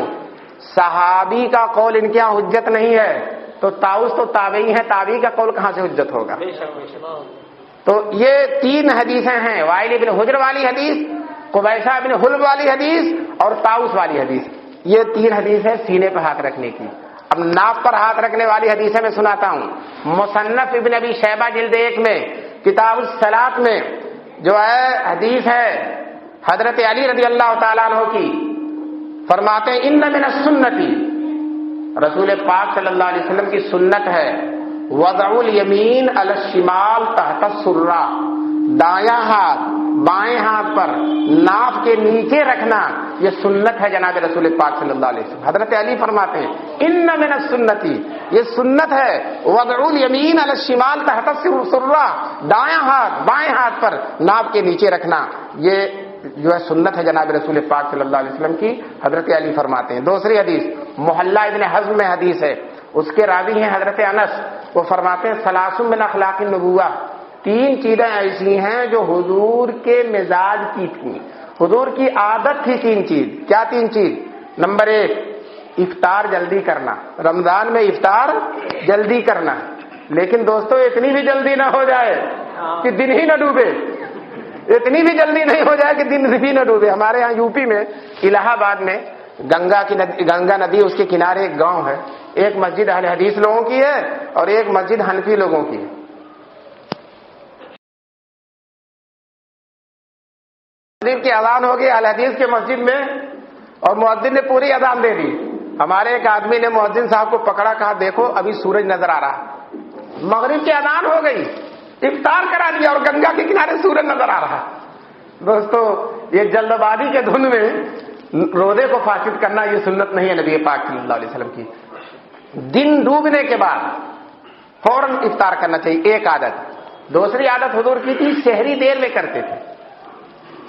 Speaker 1: صحابی کا قول ان کے یہاں حجت نہیں ہے, تو طاؤس تو تابعی ہے, تابعی کا قول کہاں سے حجت ہوگا؟ تو یہ 3 حدیثیں ہیں, وائل ابن حجر والی حدیث, قبیصہ ابن حلب والی حدیث اور طاؤس والی حدیث. یہ 3 حدیث ہے سینے پہ ہاتھ رکھنے کی. اب ناف پر ہاتھ رکھنے والی حدیثیں میں سناتا ہوں. مصنف ابن ابی شیبہ جلد 1 میں کتاب الصلاۃ میں جو ہے حدیث ہے حضرت علی رضی اللہ تعالیٰ عنہ کی، فرماتے ہیں ان من السنتی، رسول پاک صلی اللہ علیہ وسلم کی سنت ہے، وضع الیمین علی الشمال تحت السرہ، دایاں ہاتھ بائیں ہاتھ پر ناف کے نیچے رکھنا یہ سنت ہے جناب رسول پاک صلی اللہ علیہ وسلم. حضرت علی فرماتے ہیں ان من السنتی، یہ سنت ہے، وضع الیمین علی الشمال تحت السرہ، دایاں ہاتھ بائیں ہاتھ پر ناف کے نیچے رکھنا یہ جو ہے سنت ہے جناب رسول پاک صلی اللہ علیہ وسلم کی. حضرت علی فرماتے ہیں. دوسری حدیث محلہ ابن حزم میں حدیث ہے، اس کے راوی ہیں حضرت انس، وہ فرماتے ہیں ثلاث من اخلاق النبوہ، 3 چیزیں ایسی ہیں جو حضور کے مزاج کی تھیں، حضور کی عادت تھی. 3 چیز. کیا 3 چیز؟ نمبر 1 افطار جلدی کرنا، رمضان میں افطار جلدی کرنا، لیکن دوستو اتنی بھی جلدی نہ ہو جائے کہ دن ہی نہ ڈوبے، اتنی بھی جلدی نہیں ہو جائے کہ دن بھی نہ ڈوبے. ہمارے ہاں یو پی میں الہ آباد میں گنگا ندی اس کے کنارے ایک گاؤں ہے، ایک مسجد اہل حدیث لوگوں کی ہے اور ایک مسجد حنفی لوگوں کی ہے. مغرب کی اذان ہوگی اہل حدیث کے مسجد میں اور مؤذن نے پوری اذان دے دی. ہمارے ایک آدمی نے مؤذن صاحب کو پکڑا، کہا دیکھو ابھی سورج نظر آ رہا، مغرب کی اذان ہو گئی، افطار کرا دیا اور گنگا کے کنارے سورج نظر آ رہا. دوستو یہ جلد بازی کے دھن میں روزے کو فاسد کرنا یہ سنت نہیں ہے نبی پاک صلی اللہ علیہ وسلم کی. دن ڈوبنے کے بعد فوراً افطار کرنا چاہیے، ایک عادت. دوسری عادت حضور کی تھی سحری دیر میں کرتے تھے.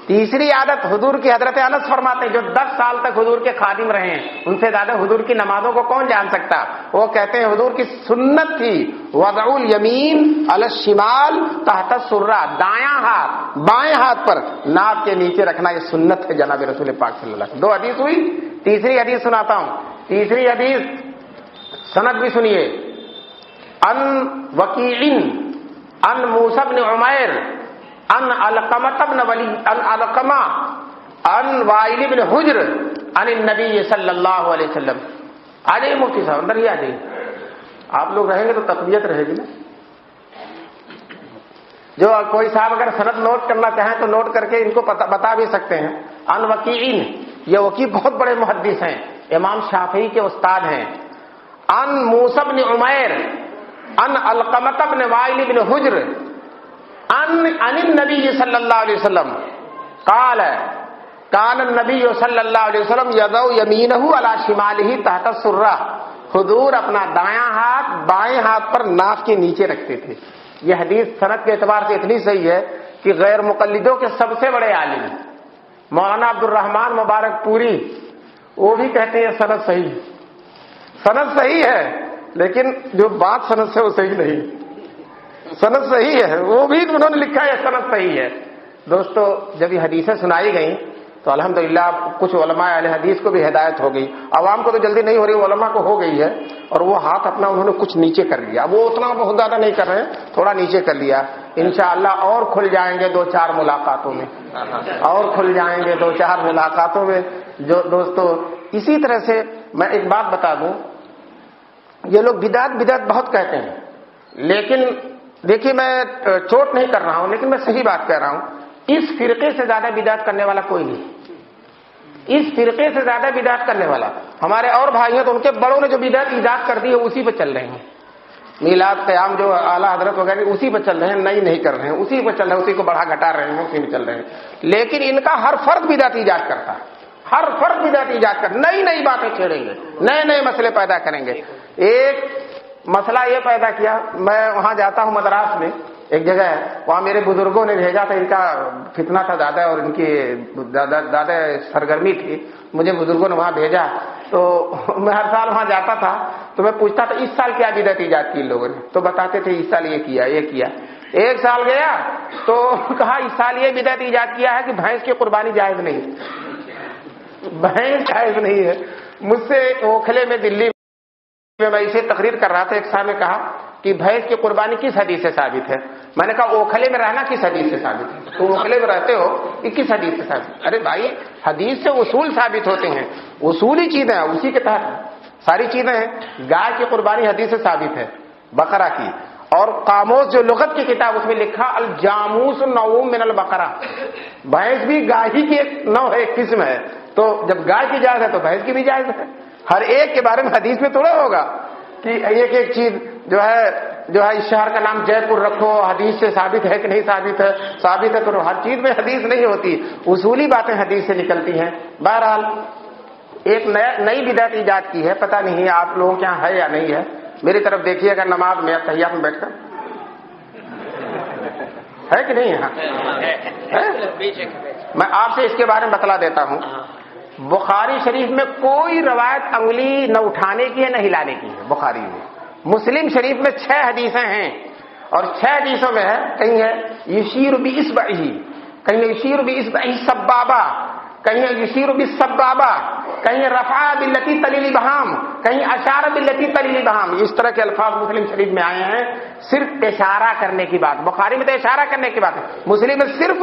Speaker 1: تیسری عادت حضور کی حضرت انس فرماتے ہیں جو 10 سال تک حضور کے خادم رہے ہیں ان سے زیادہ حضور کی نمازوں کو کون جان سکتا. وہ کہتے ہیں حضور کی سنت تھی وضع الیمین علی الشمال تحت السرہ، دایاں ہاتھ بائیں ہاتھ پر ناف کے نیچے رکھنا یہ سنت ہے جناب رسول پاک صلی اللہ علیہ وسلم. 2 حدیث ہوئی. تیسری حدیث سناتا ہوں. تیسری حدیث سند بھی سنیے. ان وکیع ان موسی بن عمیر ان علقمہ بن ولی ان علقمہ ان وائل بن حجر عن النبی صلی اللہ علیہ وسلم. آ جائیے مفتی صاحب اندر ہی آ جائیے، آپ لوگ رہیں گے تو تقویت رہے گی نا. جو کوئی صاحب اگر سند نوٹ کرنا چاہیں تو نوٹ کر کے ان کو بتا بھی سکتے ہیں. ان وکیعین، یہ وکیع بہت بڑے محدث ہیں، امام شافعی کے استاد ہیں. ان موسی بن عمیر ان علقمہ بن وائل بن حجر عن النبی صلی اللہ علیہ وسلم قال کان النبی صلی اللہ علیہ وسلم یضع یمینہ علی شمالہ تحت السرہ، حضور اپنا دایاں ہاتھ بائیں ہاتھ پر ناف کے نیچے رکھتے تھے. یہ حدیث صنعت کے اعتبار سے اتنی صحیح ہے کہ غیر مقلدوں کے سب سے بڑے عالم مولانا عبد الرحمن مبارک پوری وہ بھی کہتے ہیں صنعت صحیح، صنعت صحیح ہے لیکن جو بات صنعت سے وہ صحیح نہیں، سند صحیح ہے، وہ بھی انہوں نے لکھا ہے سند صحیح ہے. دوستو جب یہ حدیثیں سنائی گئیں تو الحمدللہ کچھ علماء اہل حدیث کو بھی ہدایت ہو گئی. عوام کو تو جلدی نہیں ہو رہی، علماء کو ہو گئی ہے اور وہ ہاتھ اپنا انہوں نے کچھ نیچے کر لیا. وہ اتنا بہت زیادہ نہیں کر رہے ہیں، تھوڑا نیچے کر لیا. انشاءاللہ اور کھل جائیں گے 2-4 ملاقاتوں میں، اور کھل جائیں گے 2-4 ملاقاتوں میں. جو دوستو اسی طرح سے میں ایک بات بتا دوں، یہ لوگ بدعت بہت کہتے ہیں، لیکن دیکھیے میں چوٹ نہیں کر رہا ہوں لیکن میں صحیح بات کہہ رہا ہوں. اس فرقے سے زیادہ بدعت کرنے والا کوئی نہیں، اس فرقے سے زیادہ بدعت کرنے والا ہمارے اور بھائی ہیں تو ان کے بڑوں نے جو بدعت ایجاد کر دی ہے اسی پہ چل رہے ہیں. میلاد قیام جو اعلیٰ حضرت وغیرہ اسی پہ چل رہے ہیں، نئی نہیں کر رہے ہیں، اسی پہ چل رہے ہیں، اسی کو بڑھا گھٹا رہے ہیں، اسی میں چل رہے ہیں. لیکن ان کا ہر فرد بدعت ایجاد کرتا ہے، ہر فرد بدعت ایجاد کر نئی باتیں چھیڑیں گے، نئے مسئلے پیدا کریں گے. ایک مسئلہ یہ پیدا کیا، میں وہاں جاتا ہوں مدراس میں ایک جگہ ہے، وہاں میرے بزرگوں نے بھیجا تھا، ان کا فتنہ تھا زیادہ اور ان کی زیادہ سرگرمی تھی، مجھے بزرگوں نے وہاں بھیجا. تو میں ہر سال وہاں جاتا تھا تو میں پوچھتا تھا اس سال کیا بدعت ایجاد کی ان لوگوں نے، تو بتاتے تھے اس سال یہ کیا. ایک سال گیا تو کہا اس سال یہ بدعت ایجاد کیا ہے کہ بھینس کی قربانی جائز نہیں، بھینس جائز نہیں ہے. مجھ سے اوکھلے میں دلی میں اسے تقریر کر رہا تھا، ایک صاحب نے کہا کہ بھینس کی قربانی کس حدیث سے ثابت ہے؟ میں نے کہا اوکھلے میں رہنا کس حدیث سے ثابت ہے؟ تو اوکھلے میں رہتے ہو یہ کس حدیث سے ثابت؟ ارے بھائی حدیث سے اصول ثابت ہوتے ہیں، اصولی چیزیں اسی کے تحت ساری چیزیں ہیں. گائے کی قربانی حدیث سے ثابت ہے، بقرہ کی. اور قاموس جو لغت کی کتاب، اس میں لکھا الجاموس النوم من البقرہ، بھینس بھی گائے ہی کی ایک نوع ہے، ایک قسم ہے. تو جب گائے کی جائز ہے تو بھینس کی بھی جائز ہے. ہر ایک کے بارے میں حدیث میں تھوڑا ہوگا کہ ایک ایک چیز جو ہے اس شہر کا نام جے پور رکھو، حدیث سے ثابت ہے کہ نہیں ثابت ہے. ثابت ہے تو ہر چیز میں حدیث نہیں ہوتی، اصولی باتیں حدیث سے نکلتی ہیں. بہرحال ایک نئی بدعت ایجاد کی ہے، پتہ نہیں آپ لوگوں کے یہاں ہے یا نہیں ہے. میری طرف دیکھیے گا نماز میں تحیات میں بیٹھ کر، ہے کہ نہیں یہاں؟ میں آپ سے اس کے بارے میں بتلا دیتا ہوں. بخاری شریف میں کوئی روایت انگلی نہ اٹھانے کی ہے نہ ہلانے کی ہے بخاری میں. مسلم شریف میں 6 حدیثیں ہیں، اور 6 حدیثوں میں ہے، کہیں ہے یشیر باصبعہ، کہیں یشیر باصبعہ سبابہ، کہیں یشیر بالسبابہ، کہیں رفع باللتی تلی الابہام، کہیں اشار باللتی تلی الابہام. اس طرح کے الفاظ مسلم شریف میں آئے ہیں. صرف اشارہ کرنے کی بات، بخاری میں تو اشارہ کرنے کی بات ہے، مسلم میں صرف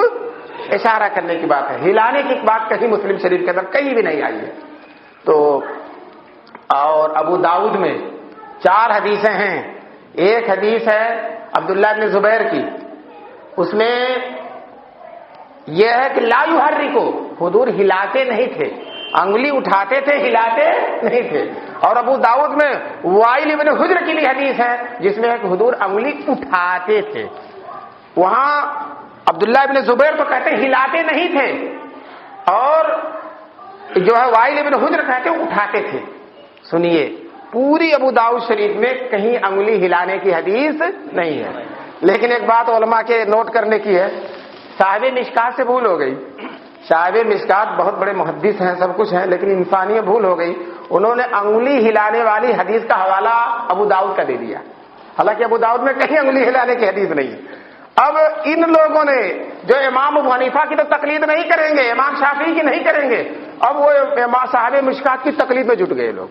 Speaker 1: اشارہ کرنے کی بات ہے. ہلانے کی بات کہیں مسلم شریف کے اندر کہیں بھی نہیں آئی ہے. تو اور ابو داؤد میں 4 حدیثیں ہیں. ایک حدیث ہے عبداللہ بن زبیر کی، اس میں یہ ہے کہ لا یحرکو، حضور ہلاتے نہیں تھے، انگلی اٹھاتے تھے، ہلاتے نہیں تھے. اور ابو داؤد میں وائل بن حجر کی بھی حدیث ہے جس میں ہے کہ حضور انگلی اٹھاتے تھے. وہاں عبداللہ ابن زبیر تو کہتے ہیں ہلاتے نہیں تھے، اور جو ہے وائل ابن حجر کہتے ہیں اٹھاتے تھے. سنیے، پوری ابو داؤد شریف میں کہیں انگلی ہلانے کی حدیث نہیں ہے. لیکن ایک بات علماء کے نوٹ کرنے کی ہے، صاحب مشکات سے بھول ہو گئی. صاحب مشکات بہت بڑے محدث ہیں، سب کچھ ہیں، لیکن انسانی بھول ہو گئی. انہوں نے انگلی ہلانے والی حدیث کا حوالہ ابو داؤد کا دے دیا، حالانکہ ابو داؤد میں کہیں انگلی ہلانے کی حدیث نہیں ہے. اب ان لوگوں نے جو امام ابو حنیفہ کی تو تقلید نہیں کریں گے، امام شافعی کی نہیں کریں گے، اب وہ صاحب مشکات کی تقلید میں جٹ گئے لوگ.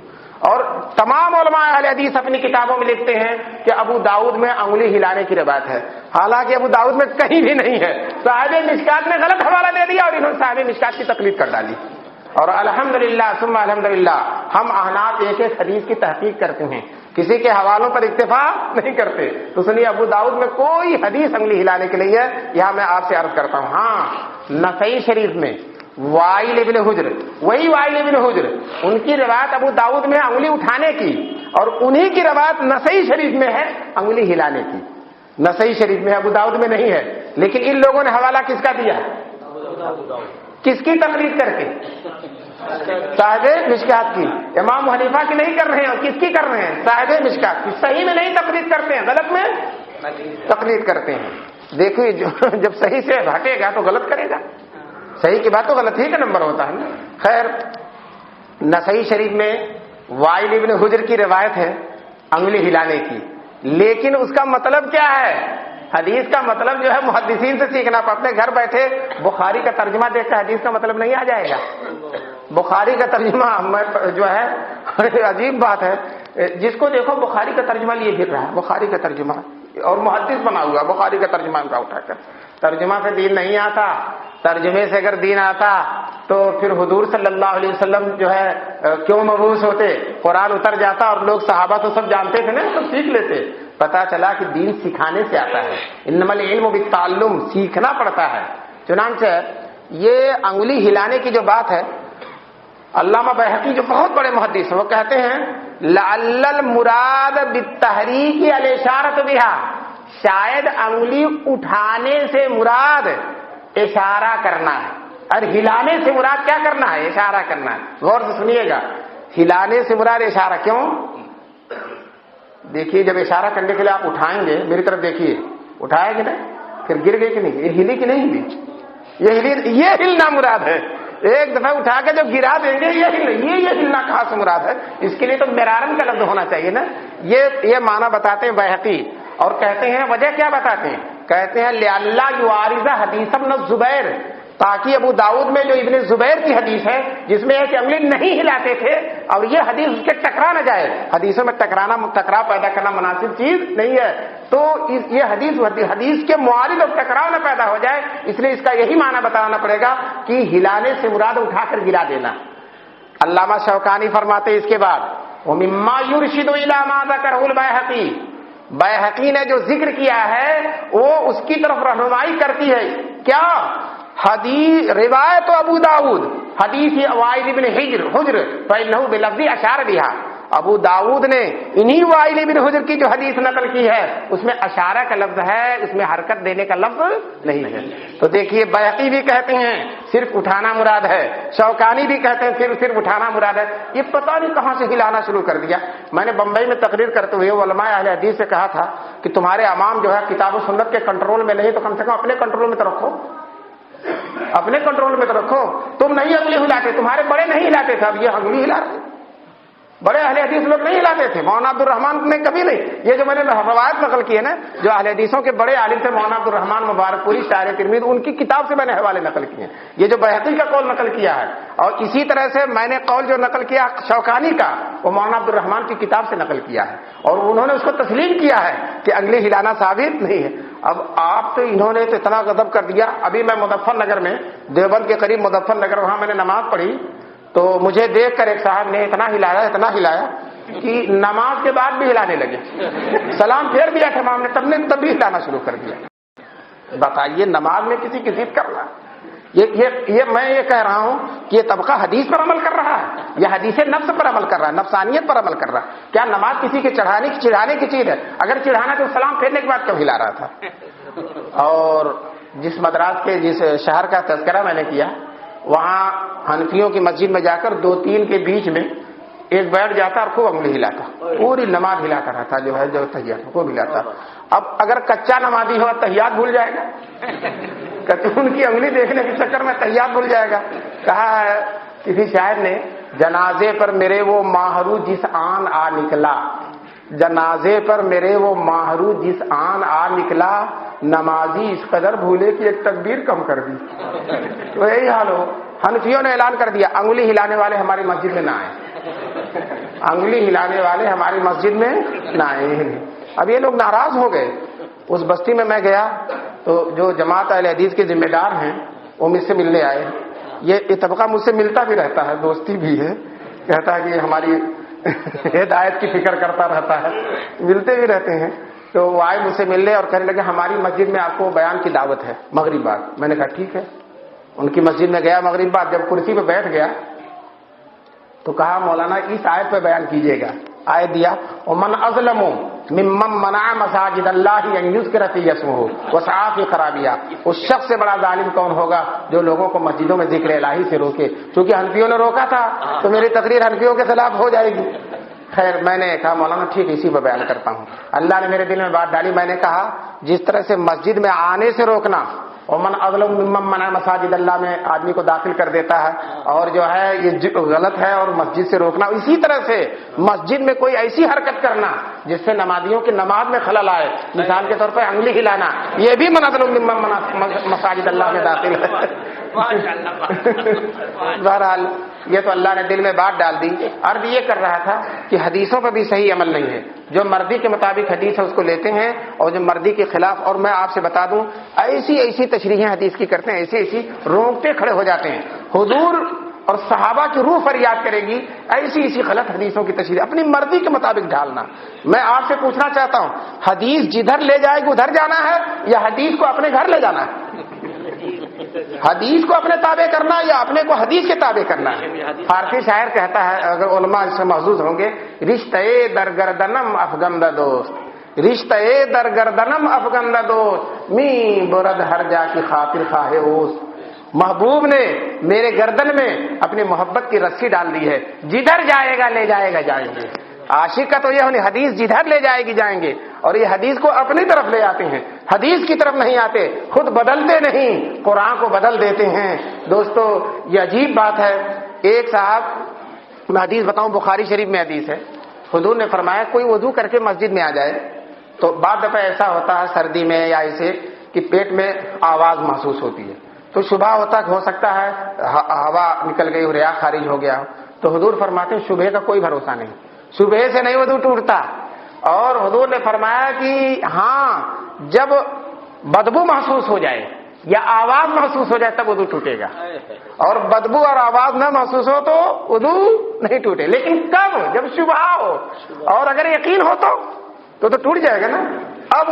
Speaker 1: اور تمام علماء اہل حدیث اپنی کتابوں میں لکھتے ہیں کہ ابو داؤد میں انگلی ہلانے کی روایت ہے، حالانکہ ابو داؤد میں کہیں بھی نہیں ہے. صاحب مشکات نے غلط حوالہ دے دیا اور انہوں نے صاحب مشکات کی تقلید کر ڈالی. اور الحمدللہ ثم الحمدللہ ہم احناف ایک ایک حدیث کی تحقیق کرتے ہیں، کسی کے حوالوں پر اکتفا نہیں کرتے. تو سنیے، ابو داؤد میں کوئی حدیث انگلی ہلانے کے لیے ہے، یہاں میں آپ سے عرض کرتا ہوں. ہاں، نسائی شریف میں وائل ابن حجر، وہی وائل ابن حجر، ان کی روایت ابو داؤد میں انگلی اٹھانے کی، اور انہی کی روایت نسائی شریف میں ہے انگلی ہلانے کی. نسائی شریف میں، ابو داؤد میں نہیں ہے. لیکن ان لوگوں نے حوالہ کس کا دیا؟ کس کی تقلید کر کے؟ صاحب مشکات کی. امام حنیفہ کی نہیں کر رہے ہیں، اور کس کی کر رہے ہیں؟ صاحب مشکات کی. صحیح میں نہیں تقلید کرتے ہیں، غلط میں تقلید کرتے ہیں. دیکھیے، جب صحیح سے ہٹے گا تو غلط کرے گا، صحیح کی بات تو غلط ہی کا نمبر ہوتا ہے نا. خیر، نسائی شریف میں وائل ابن حجر کی روایت ہے انگلی ہلانے کی، لیکن اس کا مطلب کیا ہے؟ حدیث کا مطلب جو ہے محدثین سے سیکھنا. اپنے گھر بیٹھے بخاری کا ترجمہ دیکھ کر حدیث کا مطلب نہیں آ جائے گا. بخاری کا ترجمہ جو ہے عجیب بات ہے، جس کو دیکھو بخاری کا ترجمہ لیے پھر رہا ہے، بخاری کا ترجمہ، اور محدث بنا ہوا بخاری کا ترجمہ ان کا اٹھا کر. ترجمہ سے دین نہیں آتا. ترجمے سے اگر دین آتا تو پھر حضور صلی اللہ علیہ وسلم جو ہے کیوں مبعوث ہوتے؟ قرآن اتر جاتا اور لوگ صحابہ تو سب جانتے تھے نا، سب سیکھ لیتے. پتا چلا کہ دین سکھانے سے آتا ہے، انما العلم بالتعلم، سیکھنا پڑتا ہے. چنانچہ یہ انگلی ہلانے کی جو بات ہے، علامہ بیہقی جو بہت بڑے محدث ہیں وہ کہتے ہیں لعل المراد بالتحریک الاشارۃ بها، شاید انگلی اٹھانے سے مراد اشارہ کرنا ہے، اور ہلانے سے مراد کیا کرنا ہے؟ اشارہ کرنا ہے. غور سے سنیے گا، ہلانے سے مراد اشارہ. کیوں؟ دیکھیے، جب اشارہ کرنے کے لیے آپ اٹھائیں گے، میری طرف دیکھیے، اٹھائے کہ نہیں؟ پھر گر گئی کہ نہیں؟ یہ ہلی کہ نہیں ہلی؟ یہ ہلنا مراد ہے. ایک دفعہ اٹھا کے جب گرا دیں گے یہ ہلنا کہاں سے مراد ہے؟ اس کے لیے تو مرارن کا لفظ ہونا چاہیے نا. یہ معنی بتاتے ہیں بیہقی، اور کہتے ہیں وجہ کیا بتاتے ہیں؟ کہتے ہیں لئلا یعارض حدیث ابن الزبیر، تاکہ ابو داؤد میں جو ابن زبیر کی حدیث ہے جس میں ہے کہ انگلی نہیں ہلاتے تھے، اور یہ حدیث اس کے ٹکرا نہ جائے. حدیثوں میں ٹکراؤ پیدا کرنا مناسب چیز نہیں ہے. تو یہ حدیث کے معارض اور ٹکراؤ نہ پیدا ہو جائے، اس لیے اس کا یہی معنی بتانا پڑے گا کہ ہلانے سے مراد اٹھا کر گرا دینا. علامہ شوکانی فرماتے اس کے بعد ومما يرشد الى ما ذكره البيهقی، بیہقی نے جو ذکر کیا ہے وہ اس کی طرف رہنمائی کرتی ہے. کیا؟ حدیث روایت ابو داؤد حدیث وائل بن حجر فإنه بلفظ اشار بها. ابو داؤد نے انہی وائل بن حجر کی جو حدیث نقل کی ہے اس میں اشارہ کا لفظ ہے، اس میں حرکت دینے کا لفظ نہیں ہے. تو دیکھیے بیہقی بھی کہتے ہیں صرف اٹھانا مراد ہے، شوکانی بھی کہتے ہیں صرف اٹھانا مراد ہے. یہ پتہ نہیں کہاں سے ہلانا شروع کر دیا. میں نے بمبئی میں تقریر کرتے ہوئے علماء اہل حدیث سے کہا تھا کہ تمہارے عوام جو ہے کتاب و سنت کے کنٹرول میں نہیں تو کم سے کم اپنے کنٹرول میں تو رکھو، اپنے کنٹرول میں تو رکھو. تم نہیں انگلی ہلاتے، تمہارے بڑے نہیں ہلاتے تھے، اب یہ انگلی ہلا رہے. بڑے اہل حدیث لوگ نہیں ہلاتے تھے، مولانا عبد الرحمان نے کبھی نہیں. یہ جو میں نے روایت نقل کی ہے نا، جو اہل حدیثوں کے بڑے عالم تھے مولانا عبد الرحمان مبارک پوری شاعر ترمذی، ان کی کتاب سے میں نے حوالے نقل کیے ہیں. یہ جو بیہقی کا قول نقل کیا ہے اور اسی طرح سے میں نے قول جو نقل کیا شوکانی کا وہ مولانا عبد الرحمان کی کتاب سے نقل کیا ہے اور انہوں نے اس کو تسلیم کیا ہے کہ انگلی ہلانا ثابت نہیں ہے. اب آپ تو انہوں نے تو اتنا غضب کر دیا. ابھی میں مظفر نگر میں دیوبند کے قریب مظفر نگر وہاں میں نے نماز پڑھی تو مجھے دیکھ کر ایک صاحب نے اتنا ہلایا کہ نماز کے بعد بھی ہلانے لگے. سلام پھیر دیا تمام نے، تب بھی ہلانا شروع کر دیا. بتائیے نماز میں کسی کی ضد کرنا. یہ میں یہ کہہ رہا ہوں کہ یہ طبقہ حدیث پر عمل کر رہا ہے، یہ حدیث نفس پر عمل کر رہا ہے، نفسانیت پر عمل کر رہا ہے. کیا نماز کسی کے چڑھانے کی چیز ہے؟ اگر چڑھانا تو سلام پھیرنے کے بعد کب ہلا رہا تھا. اور جس مدراس کے جس شہر کا تذکرہ میں نے کیا وہاں حنفیوں کی مسجد میں جا کر 2-3 کے بیچ میں ایک بیٹھ جاتا اور خوب انگلی ہلاتا، پوری نماز ہلاتا رہتا جو ہے جو تحیات کو ہلاتا. اب اگر کچا نمازی ہو تحیات بھول جائے گا، ان کی انگلی دیکھنے کے چکر میں تحیات بھول جائے گا. کہا ہے کسی شاعر نے جنازے پر میرے وہ ماہرو جس آن آ نکلا، جنازے پر میرے وہ ماہرو جس آن آ نکلا، نمازی اس قدر بھولے کہ ایک تکبیر کم کر دی. تو یہی حال ہو. حنفیوں نے اعلان کر دیا انگلی ہلانے والے ہماری مسجد میں نہ آئیں، انگلی ہلانے والے ہماری مسجد میں نہ آئیں. اب یہ لوگ ناراض ہو گئے. اس بستی میں گیا تو جو جماعت اہل حدیث کے ذمہ دار ہیں وہ مجھ سے ملنے آئے. یہ طبقہ مجھ سے ملتا بھی رہتا ہے، دوستی بھی ہے، کہتا ہے کہ ہماری ہدایت کی فکر کرتا رہتا ہے، ملتے بھی رہتے ہیں. تو وہ آئے مجھ سے ملنے اور کہنے لگے ہماری مسجد میں آپ کو بیان کی دعوت ہے مغرب بعد. میں نے کہا ٹھیک ہے. ان کی مسجد میں گیا مغرب بعد. جب کرسی پہ بیٹھ گیا تو کہا مولانا اس آیت پہ بیان کیجیے گا. آیت دیا ومن اظلم ممن منع مساجد اللہ ان یذکر فیہ اسمہ وسعی فی خرابیہا. اس شخص سے بڑا ظالم کون ہوگا جو لوگوں کو مسجدوں میں ذکر الہی سے روکے. چونکہ حنفیوں نے روکا تھا تو میری تقریر حنفیوں کے خلاف ہو جائے گی. خیر میں نے کہا مولانا ٹھیک اسی پہ بیان کرتا ہوں. اللہ نے میرے دل میں بات ڈالی. میں نے کہا جس طرح سے مسجد میں آنے سے روکنا ومن اظلم ممن منع مساجد اللہ میں آدمی کو داخل کر دیتا ہے اور جو ہے یہ غلط ہے اور مسجد سے روکنا، اسی طرح سے مسجد میں کوئی ایسی حرکت کرنا جس سے نمازیوں کی نماز میں خلل آئے، مثال کے طور پر انگلی ہلانا، یہ بھی من اظلم ممن منع مساجد اللہ میں داخل ہے. بہرحال یہ تو اللہ نے دل میں بات ڈال دی. عرض یہ کر رہا تھا کہ حدیثوں پہ بھی صحیح عمل نہیں ہے. جو مرضی کے مطابق حدیث ہے اس کو لیتے ہیں اور جو مرضی کے خلاف. اور میں آپ سے بتا دوں ایسی تشریحیں حدیث کی کرتے ہیں، ایسی رونگٹے کھڑے ہو جاتے ہیں. حضور اور صحابہ کی روح فریاد کرے گی ایسی غلط حدیثوں کی تشریح اپنی مرضی کے مطابق ڈالنا. میں آپ سے پوچھنا چاہتا ہوں حدیث جدھر لے جائے گی ادھر جانا ہے یا حدیث کو اپنے گھر لے جانا ہے؟ حدیث کو اپنے تابع کرنا یا اپنے کو حدیث کے تابع کرنا ہے؟ فارسی شاعر کہتا ہے، اگر علماء اس سے محظوظ ہوں گے، رشتہ درگردنم افگندہ دوست، رشتہ درگردنم افگندہ دوست، می برد ہر جا کی خاطر خواہ اوس. محبوب نے میرے گردن میں اپنی محبت کی رسی ڈال دی ہے، جدھر جائے گا لے جائے گا جائیں گے. عاشق کا تو یہ ہونی حدیث جدھر لے جائے گی جائیں گے. اور یہ حدیث کو اپنی طرف لے آتے ہیں، حدیث کی طرف نہیں آتے، خود بدلتے نہیں، قرآن کو بدل دیتے ہیں. دوستو یہ عجیب بات ہے. ایک صاحب میں حدیث بتاؤں، بخاری شریف میں حدیث ہے، حضور نے فرمایا کوئی وضو کر کے مسجد میں آ جائے تو بعض دفعہ ایسا ہوتا ہے سردی میں یا ایسے کہ پیٹ میں آواز محسوس ہوتی ہے تو شبہ ہوتا کہ ہو سکتا ہے ہوا نکل گئی ہو، ریا خارج ہو گیا. تو حضور فرماتے ہیں صبح کا کوئی بھروسہ نہیں، صبح سے نہیں وضو ٹوٹتا. اور حضور نے فرمایا کہ ہاں جب بدبو محسوس ہو جائے یا آواز محسوس ہو جائے تب وضو ٹوٹے گا، اور بدبو اور آواز نہ محسوس ہو تو وضو نہیں ٹوٹے. لیکن کب؟ جب شبہ ہو، اور اگر یقین ہو تو ٹوٹ جائے گا نا. اب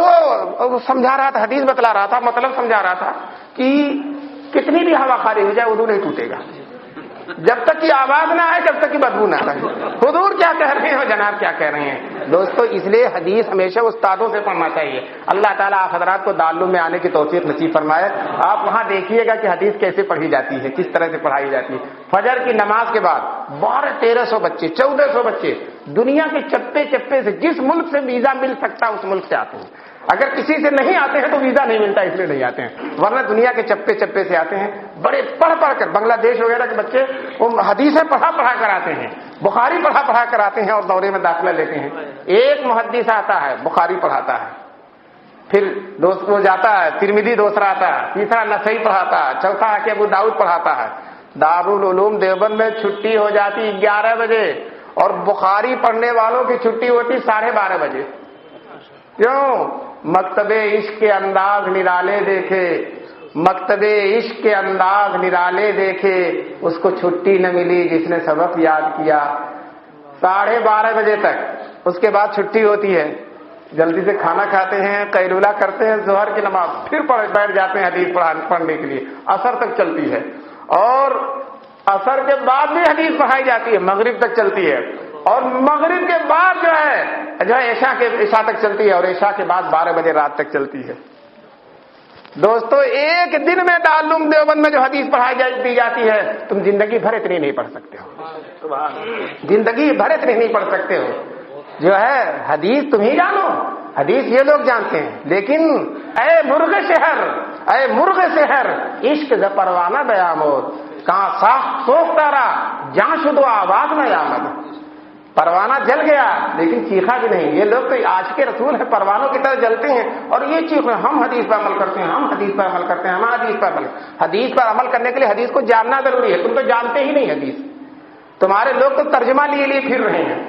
Speaker 1: وہ سمجھا رہا تھا، حدیث بتلا رہا تھا، مطلب سمجھا رہا تھا کہ کتنی بھی ہوا خالی ہو جائے وضو نہیں ٹوٹے گا جب تک کہ آواز نہ آئے، جب تک کہ بدبو نہ آئے. حضور کیا کہہ رہے ہیں اور جناب کیا کہہ رہے ہیں؟ دوستو اس لیے حدیث ہمیشہ استادوں سے پڑھنا چاہیے. اللہ تعالیٰ آپ حضرات کو دارالعلوم میں آنے کی توفیق نصیب فرمائے. آپ وہاں دیکھیے گا کہ حدیث کیسے پڑھی جاتی ہے، کس طرح سے پڑھائی جاتی ہے. فجر کی نماز کے بعد 1200-1300 بچے، 1400 بچے دنیا کے چپے چپے سے، جس ملک سے ویزا مل سکتا اس ملک سے آتے ہیں. اگر کسی سے نہیں آتے ہیں تو ویزا نہیں ملتا، اس لیے نہیں آتے ہیں، ورنہ دنیا کے چپے چپے سے آتے ہیں. بڑے پڑھ کر بنگلہ دیش وغیرہ کے بچے وہ حدیثیں پڑھا کر آتے ہیں، بخاری پڑھا کر آتے ہیں اور دورے میں داخلہ لیتے ہیں. ایک محدث آتا ہے بخاری پڑھاتا ہے، پھر دوست وہ جاتا ہے ترمذی دوسرا آتا ہے، تیسرا نسائی پڑھاتا ہے، چوتھا آ کے ابو داؤد پڑھاتا ہے. دارالعلوم دیوبند میں چھٹی ہو جاتی 11 بجے اور بخاری پڑھنے والوں کی چھٹی ہوتی 12:30 بجے. کیوں؟ مکتب عشق کے انداز نرالے دیکھے، مکتب عشق کے انداز نرالے دیکھے، اس کو چھٹی نہ ملی جس نے سبق یاد کیا. 12:30 بجے تک، اس کے بعد چھٹی ہوتی ہے، جلدی سے کھانا کھاتے ہیں، قیلولہ کرتے ہیں، ظہر کی نماز، پھر بیٹھ جاتے ہیں حدیث پڑھنے کے لیے. عصر تک چلتی ہے، اور عصر کے بعد بھی حدیث پڑھائی جاتی ہے، مغرب تک چلتی ہے، اور مغرب کے بعد جو ہے عشاء تک چلتی ہے، اور عشاء کے بعد 12 بجے رات تک چلتی ہے. دوستو ایک دن میں دارالعلوم دیوبند میں جو حدیث پڑھائی دی جاتی ہے، تم زندگی بھر اتنی نہیں پڑھ سکتے ہو، زندگی بھر اتنی نہیں پڑھ سکتے ہو. جو ہے حدیث تم ہی جانو، حدیث یہ لوگ جانتے ہیں. لیکن اے مرغ شہر عشق ز پروانہ بیامود، کہاں ساخت سوکھتا رہا جہاں شدو آواز نہ آمد. پروانہ جل گیا لیکن چیخا بھی نہیں. یہ لوگ تو عاشق رسول ہیں، پروانوں کی طرح جلتے ہیں اور یہ چیخ رہے ہیں ہم حدیث پر عمل کرتے ہیں، ہم حدیث پر عمل کرتے ہیں، ہم حدیث پر عمل کرنے کے لیے حدیث کو جاننا ضروری ہے. تم تو جانتے ہی نہیں حدیث. تمہارے لوگ تو ترجمہ لیے پھر رہے ہیں،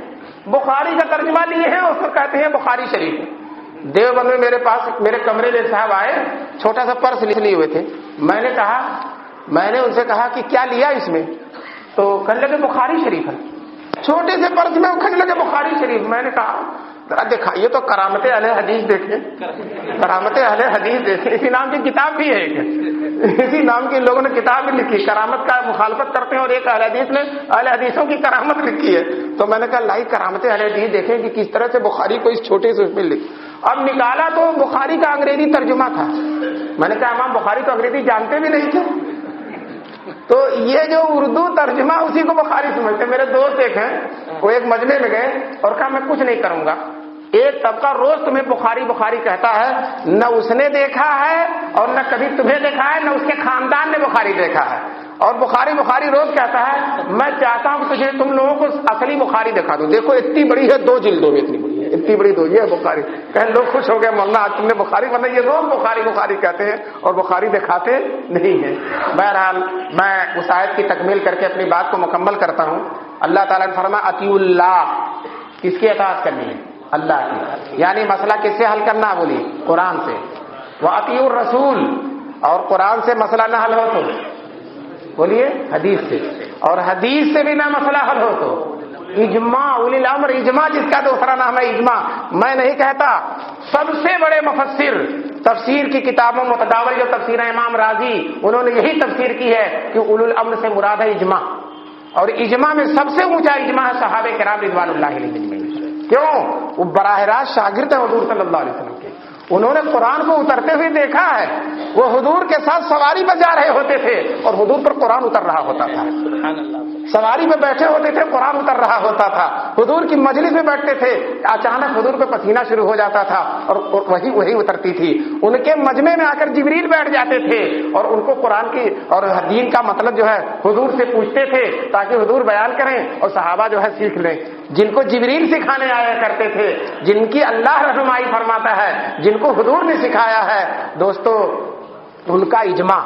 Speaker 1: بخاری کا ترجمہ لیے ہیں، اس کو کہتے ہیں بخاری شریف. دیوبند میں میرے پاس میرے کمرے میں صاحب آئے، چھوٹا سا پرس لیے ہوئے تھے. میں نے ان سے کہا کہ کیا لیا اس میں؟ تو کہنے لگے بخاری شریف ہے. چھوٹے سے پرس میں کھڑنے لگے بخاری شریف. میں نے کہا ذرا دیکھا، یہ تو کرامت اہل حدیث دیکھیں، کرامت اہل حدیث دیکھیں. اسی نام کی کتاب بھی ہے، اسی نام کی لوگوں نے کتاب بھی لکھی، کرامت کا مخالفت کرتے ہیں، اور ایک اہل حدیث نے اہل حدیثوں کی کرامت لکھی ہے. تو میں نے کہا لائی کرامت اہل حدیث دیکھیں کہ کس طرح سے بخاری کو اس چھوٹے سے اس میں لکھ. اب نکالا تو بخاری کا انگریزی ترجمہ تھا. میں نے کہا امام بخاری تو انگریزی جانتے بھی نہیں تھے، تو یہ جو اردو ترجمہ اسی کو بخاری سمجھتے. میرے دوست ایک ہیں، وہ ایک مجمع میں گئے اور کہا میں کچھ نہیں کروں گا. ایک طبقہ روز تمہیں بخاری بخاری کہتا ہے، نہ اس نے دیکھا ہے اور نہ کبھی تمہیں دیکھا ہے، نہ اس کے خاندان نے بخاری دیکھا ہے، اور بخاری بخاری روز کہتا ہے. میں چاہتا ہوں کہ تم لوگوں کو اصلی بخاری دکھا دوں. دیکھو اتنی بڑی ہے، 2 جلدوں میں اتنی بڑی ہے، اتنی بڑی 2 یہ ہے بخاری. کہیں لوگ خوش ہو گئے، مولانا آج تم نے بخاری، ورنہ یہ روز بخاری بخاری کہتے ہیں اور بخاری دکھاتے نہیں ہیں. بہرحال میں اس آیت کی تکمیل کر کے اپنی بات کو مکمل کرتا ہوں. اللہ تعالیٰ نے فرمایا اطیعوا اللہ، کس کی اطاعت کرنی ہے؟ اللہ کی. یعنی مسئلہ کس سے حل کرنا؟ بولی قرآن سے. واطیعوا الرسول، اور قرآن سے مسئلہ نہ حل ہو تو بولیے حدیث سے، اور حدیث سے بھی نہ مسئلہ حل ہو تو اجماع اولی الامر. اجماع جس کا دوسرا نام ہے اجماع. میں نہیں کہتا، سب سے بڑے مفسر تفسیر کی کتابوں متداول جو تفسیر ہے امام راضی، انہوں نے یہی تفسیر کی ہے کہ اولو الامر سے مراد ہے اجماع، اور اجماع میں سب سے اونچا اجماع ہے صحابہ کرام رضوان اللہ علیہم. کیوں؟ وہ براہ راست شاگرد ہیں حضور صلی اللہ علیہ وسلم کے. انہوں نے قرآن کو اترتے ہوئے دیکھا ہے. وہ حضور کے ساتھ سواری پر جا رہے ہوتے تھے اور حضور پر قرآن اتر رہا ہوتا تھا. سواری پہ بیٹھے ہوتے تھے، قرآن اتر رہا ہوتا تھا. حضور کی مجلس میں بیٹھتے تھے، اچانک حضور پہ پسینہ شروع ہو جاتا تھا اور وہی اترتی تھی. ان کے مجمع میں آ کر جبریل بیٹھ جاتے تھے اور ان کو قرآن کی اور دین کا مطلب جو ہے حضور سے پوچھتے تھے تاکہ حضور بیان کریں اور صحابہ جو ہے سیکھ لیں. جن کو جبریل سکھانے آیا کرتے تھے، جن کی اللہ رہنمائی فرماتا ہے، جن کو حضور نے سکھایا ہے، دوستو ان کا اجماع.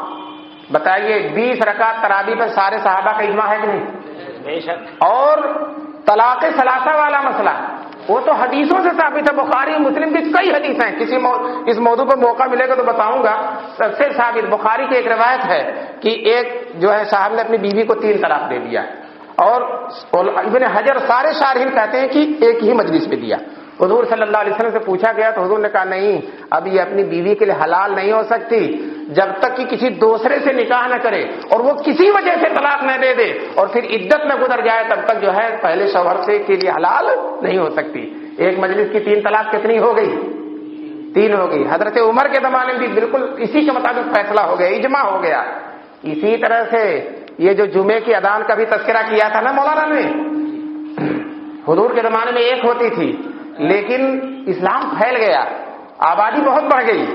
Speaker 1: بتائیے 20 رکعت تراویح پہ سارے صحابہ کا اجماع ہے کہ نہیں؟ اور طلاق ثلاثہ والا مسئلہ وہ تو حدیثوں سے ثابت ہے، بخاری اور مسلم کی کئی حدیث ہیں، اس موضوع پر موقع ملے گا تو بتاؤں گا. سب سے ثابت بخاری کی ایک روایت ہے کہ ایک جو ہے صاحب نے اپنی بیوی کو 3 طلاق دے دیا، اور ابن حجر سارے شارحین کہتے ہیں کہ ایک ہی مجلس میں دیا. حضور صلی اللہ علیہ وسلم سے پوچھا گیا تو حضور نے کہا نہیں، اب یہ اپنی بیوی کے لیے حلال نہیں ہو سکتی جب تک کہ کسی دوسرے سے نکاح نہ کرے اور وہ کسی وجہ سے طلاق نہ دے دے اور پھر عدت میں گزر جائے، تب تک جو ہے پہلے شوہر سے کے لیے حلال نہیں ہو سکتی. ایک مجلس کی 3 طلاق کتنی ہو گئی؟ 3 ہو گئی. حضرت عمر کے زمانے میں بھی بالکل اسی کے مطابق فیصلہ ہو گیا، اجماع ہو گیا. اسی طرح سے یہ جو جمعے کی اذان کا بھی تذکرہ کیا تھا نا مولانا نے، حضور کے زمانے میں ایک ہوتی تھی، لیکن اسلام پھیل گیا، آبادی بہت بڑھ گئی.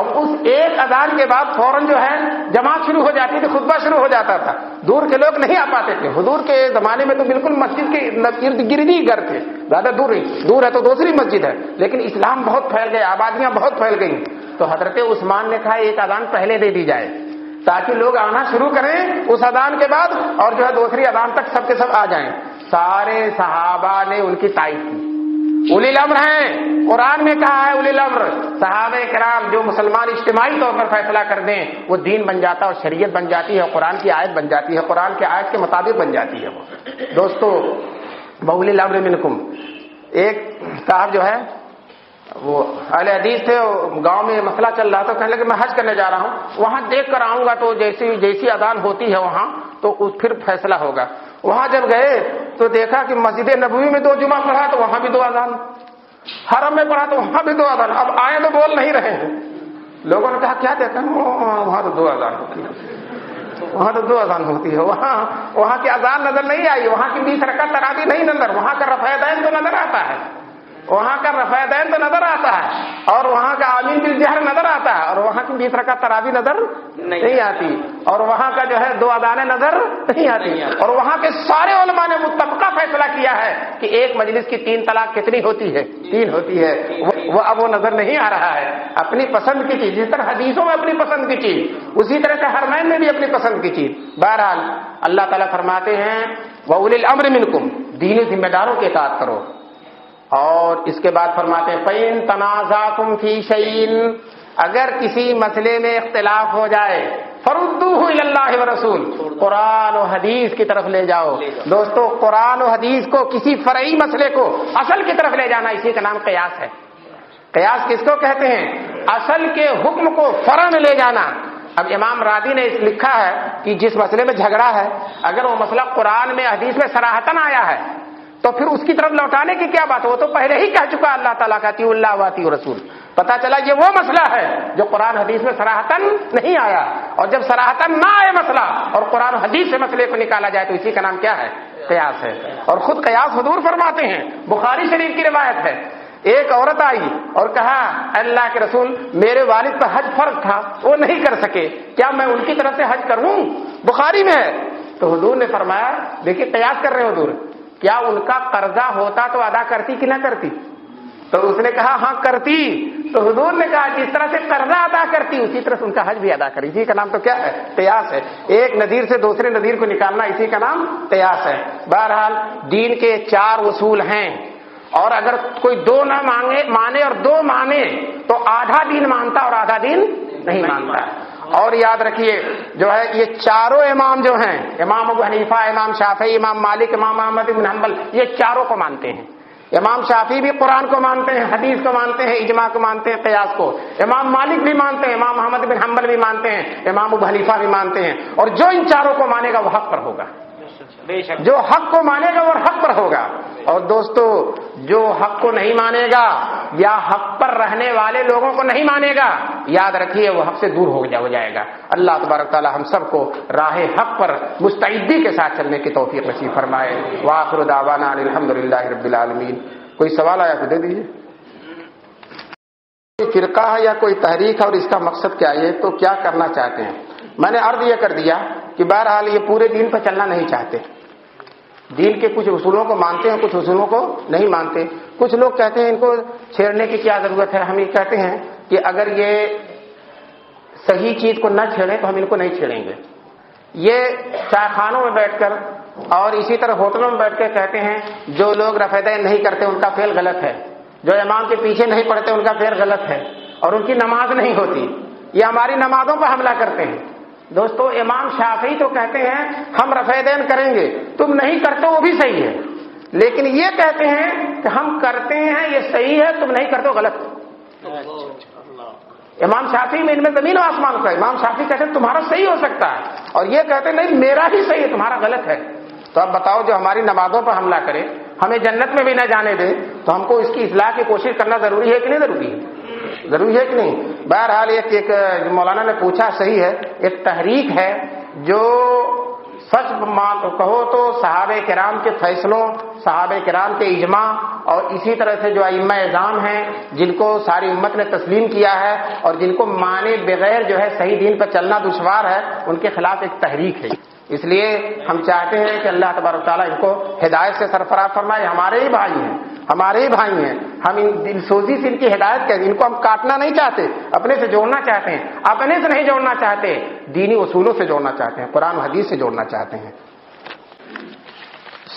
Speaker 1: اب اس ایک اذان کے بعد فوراً جو ہے جماعت شروع ہو جاتی تھی، خطبہ شروع ہو جاتا تھا. دور کے لوگ نہیں آ پاتے تھے. حضور کے زمانے میں تو بالکل مسجد کے ارد گرد ہی گھر تھے، زیادہ دور ہے تو دوسری مسجد ہے، لیکن اسلام بہت پھیل گیا، آبادیاں بہت پھیل گئیں. تو حضرت عثمان نے کہا ایک اذان پہلے دے دی جائے تاکہ لوگ آنا شروع کریں اس اذان کے بعد، اور جو ہے دوسری اذان تک سب کے سب آ جائیں. سارے صحابہ نے ان کی تائید کی. اولی الامر ہیں، قرآن میں کہا ہے اولی الامر، صحابہ کرام جو مسلمان اجتماعی طور پر فیصلہ کر دیں وہ دین بن جاتا ہے اور شریعت بن جاتی ہے، قرآن کی آیت بن جاتی ہے، قرآن کی آیت کے مطابق بن جاتی ہے. وہ دوستو اولی الامر منکم، ایک صاحب جو ہے وہ اہل حدیث تھے، گاؤں میں مسئلہ چل رہا تھا، کہنے لگے میں حج کرنے جا رہا ہوں، وہاں دیکھ کر آؤں گا تو جیسی اذان ہوتی ہے وہاں تو پھر فیصلہ ہوگا. وہاں جب گئے تو دیکھا کہ مسجد نبوی میں 2 جمعہ پڑھا تو وہاں بھی 2 اذان، حرم میں پڑھا تو وہاں بھی 2 اذان. اب آئے تو بول نہیں رہے ہیں. لوگوں نے کہا کیا دیکھا؟ وہاں تو 2 اذان ہوتی ہے، وہاں تو 2 اذان ہوتی ہے، وہاں کی اذان نظر نہیں آئی، وہاں کی 20 رکعت تراویح نہیں نظر، وہاں کا رفع دین تو نظر آتا ہے، وہاں کا رفع دین تو نظر آتا ہے، اور وہاں کا آمین بالجہر نظر آتا ہے، اور وہاں کی 20 رکعت تراویح نظر نہیں آتی، اور وہاں کا جو ہے 2 اذانیں نظر نہیں آتی. اور وہاں کے سارے علماء نے متفقہ فیصلہ کیا ہے کہ ایک مجلس کی 3 طلاق کتنی ہوتی ہے؟ 3 ہوتی ہے. وہ اب وہ نظر نہیں آ رہا ہے. اپنی پسند کی چیز، جس طرح حدیثوں میں اپنی پسند کی چیز، اسی طرح سے حرمین میں بھی اپنی پسند کی چیز. بہرحال اللہ تعالیٰ فرماتے ہیں وَأُولِي الْأَمْرِ مِنْكُمْ، دینی ذمہ داروں کے اطاعت کرو. اور اس کے بعد فرماتے ہیں فَإِن تَنَازَعْتُمْ فِي شَيْءٍ، اگر کسی مسئلے میں اختلاف ہو جائے فَرُدُّوهُ إِلَى اللَّهِ وَرَسُولِهِ، قرآن و حدیث کی طرف لے جاؤ. دوستو قرآن و حدیث کو کسی فرعی مسئلے کو اصل کی طرف لے جانا، اسی کا نام قیاس ہے. قیاس کس کو کہتے ہیں؟ اصل کے حکم کو فرع میں لے جانا. اب امام راضی نے لکھا ہے کہ جس مسئلے میں جھگڑا ہے اگر وہ مسئلہ قرآن میں حدیث میں صراحتاً آیا ہے تو پھر اس کی طرف لوٹانے کی کیا بات ہے؟ وہ تو پہلے ہی کہہ چکا اللہ تعالیٰ کا اطیعوا اللہ واطیعوا الرسول. پتا چلا یہ وہ مسئلہ ہے جو قرآن حدیث میں صراحتاً نہیں آیا، اور جب صراحتاً نہ آئے مسئلہ اور قرآن حدیث سے مسئلے کو نکالا جائے تو اسی کا نام کیا ہے؟ قیاس ہے. اور خود قیاس حضور فرماتے ہیں، بخاری شریف کی روایت ہے، ایک عورت آئی اور کہا اللہ کے رسول میرے والد پر حج فرض تھا، وہ نہیں کر سکے، کیا میں ان کی طرف سے حج کروں؟ بخاری میں ہے. تو حضور نے فرمایا، دیکھیے قیاس کر رہے ہیں حضور، کیا ان کا قرضہ ہوتا تو ادا کرتی کہ نہ کرتی؟ تو اس نے کہا ہاں کرتی. تو حضور نے کہا جس طرح سے قرضہ ادا کرتی اسی طرح سے ان کا حج بھی ادا کری. اسی کا نام تو کیا ہے؟ قیاس ہے. ایک نظیر سے دوسرے نظیر کو نکالنا، اسی کا نام قیاس ہے. بہرحال دین کے 4 اصول ہیں، اور اگر کوئی 2 نہ مانے اور 2 مانے تو آدھا دین مانتا اور آدھا دین نہیں مانتا. اور یاد رکھیے جو ہے یہ 4 امام جو ہیں، امام ابو حنیفہ، امام شافعی، امام مالک، امام احمد بن حنبل، یہ 4 کو مانتے ہیں. امام شافعی بھی قرآن کو مانتے ہیں، حدیث کو مانتے ہیں، اجماع کو مانتے ہیں، قیاس کو. امام مالک بھی مانتے ہیں، امام احمد بن حنبل بھی مانتے ہیں، امام ابو حنیفہ بھی مانتے ہیں. اور جو ان 4 کو مانے گا وہ حق پر ہوگا، جو حق کو مانے گا وہ حق پر ہوگا. اور دوستو جو حق کو نہیں مانے گا یا حق پر رہنے والے لوگوں کو نہیں مانے گا، یاد رکھیے وہ حق سے دور ہو جائے گا. اللہ تبارک تعالی ہم سب کو راہ حق پر مستعدی کے ساتھ چلنے کی توفیق نصیب فرمائے. وآخر دعوانا الحمدللہ رب العالمین. کوئی سوال آیا تو دے دیجیے. کوئی فرقہ ہے یا کوئی تحریک ہے اور اس کا مقصد کیا ہے تو کیا کرنا چاہتے ہیں؟ میں نے عرض یہ کر دیا کہ بہرحال یہ پورے دین پر چلنا نہیں چاہتے. دین کے کچھ اصولوں کو مانتے ہیں، کچھ اصولوں کو نہیں مانتے. کچھ لوگ کہتے ہیں ان کو چھیڑنے کی کیا ضرورت ہے. ہم یہ کہتے ہیں کہ اگر یہ صحیح چیز کو نہ چھیڑیں تو ہم ان کو نہیں چھیڑیں گے. یہ چائے خانوں میں بیٹھ کر اور اسی طرح ہوٹلوں میں بیٹھ کے کہتے ہیں جو لوگ رفع دین نہیں کرتے ان کا فعل غلط ہے، جو امام کے پیچھے نہیں پڑھتے ان کا فعل غلط ہے، اور ان کی نماز نہیں ہوتی، یہ ہماری نمازوں پر حملہ کرتے ہیں۔ دوستو امام شافعی تو کہتے ہیں ہم رفع دین کریں گے، تم نہیں کرتے وہ بھی صحیح ہے، لیکن یہ کہتے ہیں کہ ہم کرتے ہیں یہ صحیح ہے، تم نہیں کرتے غلط۔ امام شافعی میں ان میں زمین و آسمان کا ہے۔ امام شافعی کہتے ہیں تمہارا صحیح ہو سکتا ہے، اور یہ کہتے ہیں نہیں میرا ہی صحیح ہے تمہارا غلط ہے۔ تو اب بتاؤ جو ہماری نمازوں پر حملہ کرے، ہمیں جنت میں بھی نہ جانے دے، تو ہم کو اس کی اصلاح کی کوشش کرنا ضروری ہے کہ نہیں ضروری ہے؟ ضروری ہے کہ نہیں؟ بہرحال ایک مولانا نے پوچھا، صحیح ہے، ایک تحریک ہے جو سچ کہو تو صحابہ کرام کے فیصلوں، صحابہ کرام کے اجماع، اور اسی طرح سے جو ائمہ اعظام ہیں جن کو ساری امت نے تسلیم کیا ہے اور جن کو مانے بغیر جو ہے صحیح دین پر چلنا دشوار ہے، ان کے خلاف ایک تحریک ہے۔ اس لیے ہم چاہتے ہیں کہ اللہ تبارک تعالیٰ ان کو ہدایت سے سرفراز فرمائے۔ ہمارے ہی بھائی ہیں، ہمارے ہی بھائی ہیں، ہم ان دل سوزی سے ان کی ہدایت کریں، ان کو ہم کاٹنا نہیں چاہتے، اپنے سے جوڑنا چاہتے ہیں، اپنے سے نہیں جوڑنا چاہتے، دینی اصولوں سے جوڑنا چاہتے ہیں، قرآن و حدیث سے جوڑنا چاہتے ہیں۔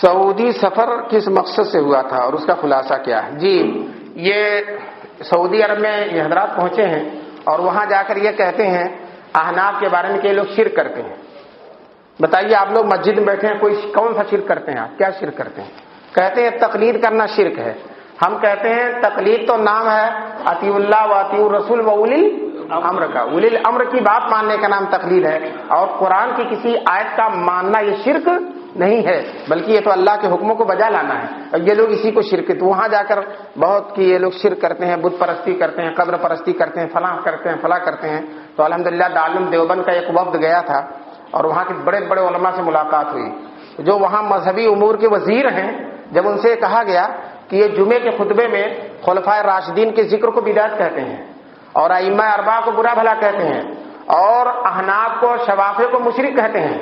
Speaker 1: سعودی سفر کس مقصد سے ہوا تھا اور اس کا خلاصہ کیا ہے؟ جی، یہ سعودی عرب میں یہ حضرات پہنچے ہیں اور وہاں جا کر یہ کہتے ہیں احناف کے بارے میں کہ یہ لوگ شرک کرتے ہیں۔ بتائیے آپ لوگ مسجد میں بیٹھے ہیں، کوئی کون سا شرک کرتے ہیں؟ آپ کیا شرک کرتے ہیں؟ کہتے ہیں تقلید کرنا شرک ہے۔ ہم کہتے ہیں تقلید تو نام ہے اطیع اللہ و اطیع الرسول و اولی الامر کا، اولی الامر کی بات ماننے کا نام تقلید ہے، اور قرآن کی کسی آیت کا ماننا یہ شرک نہیں ہے، بلکہ یہ تو اللہ کے حکموں کو بجا لانا ہے، اور یہ لوگ اسی کو شرک، تو وہاں جا کر بہت کی یہ لوگ شرک کرتے ہیں، بت پرستی کرتے ہیں، قبر پرستی کرتے ہیں، فلاں کرتے ہیں، فلاں کرتے ہیں۔ تو الحمدللہ دارالعلوم دیوبند کا ایک وفد گیا تھا اور وہاں کے بڑے بڑے علماء سے ملاقات ہوئی، جو وہاں مذہبی امور کے وزیر ہیں۔ جب ان سے کہا گیا کہ یہ جمعے کے خطبے میں خلفائے راشدین کے ذکر کو بدعت کہتے ہیں، اور ائمہ اربعہ کو برا بھلا کہتے ہیں، اور احناف کو شوافع کو مشرک کہتے ہیں،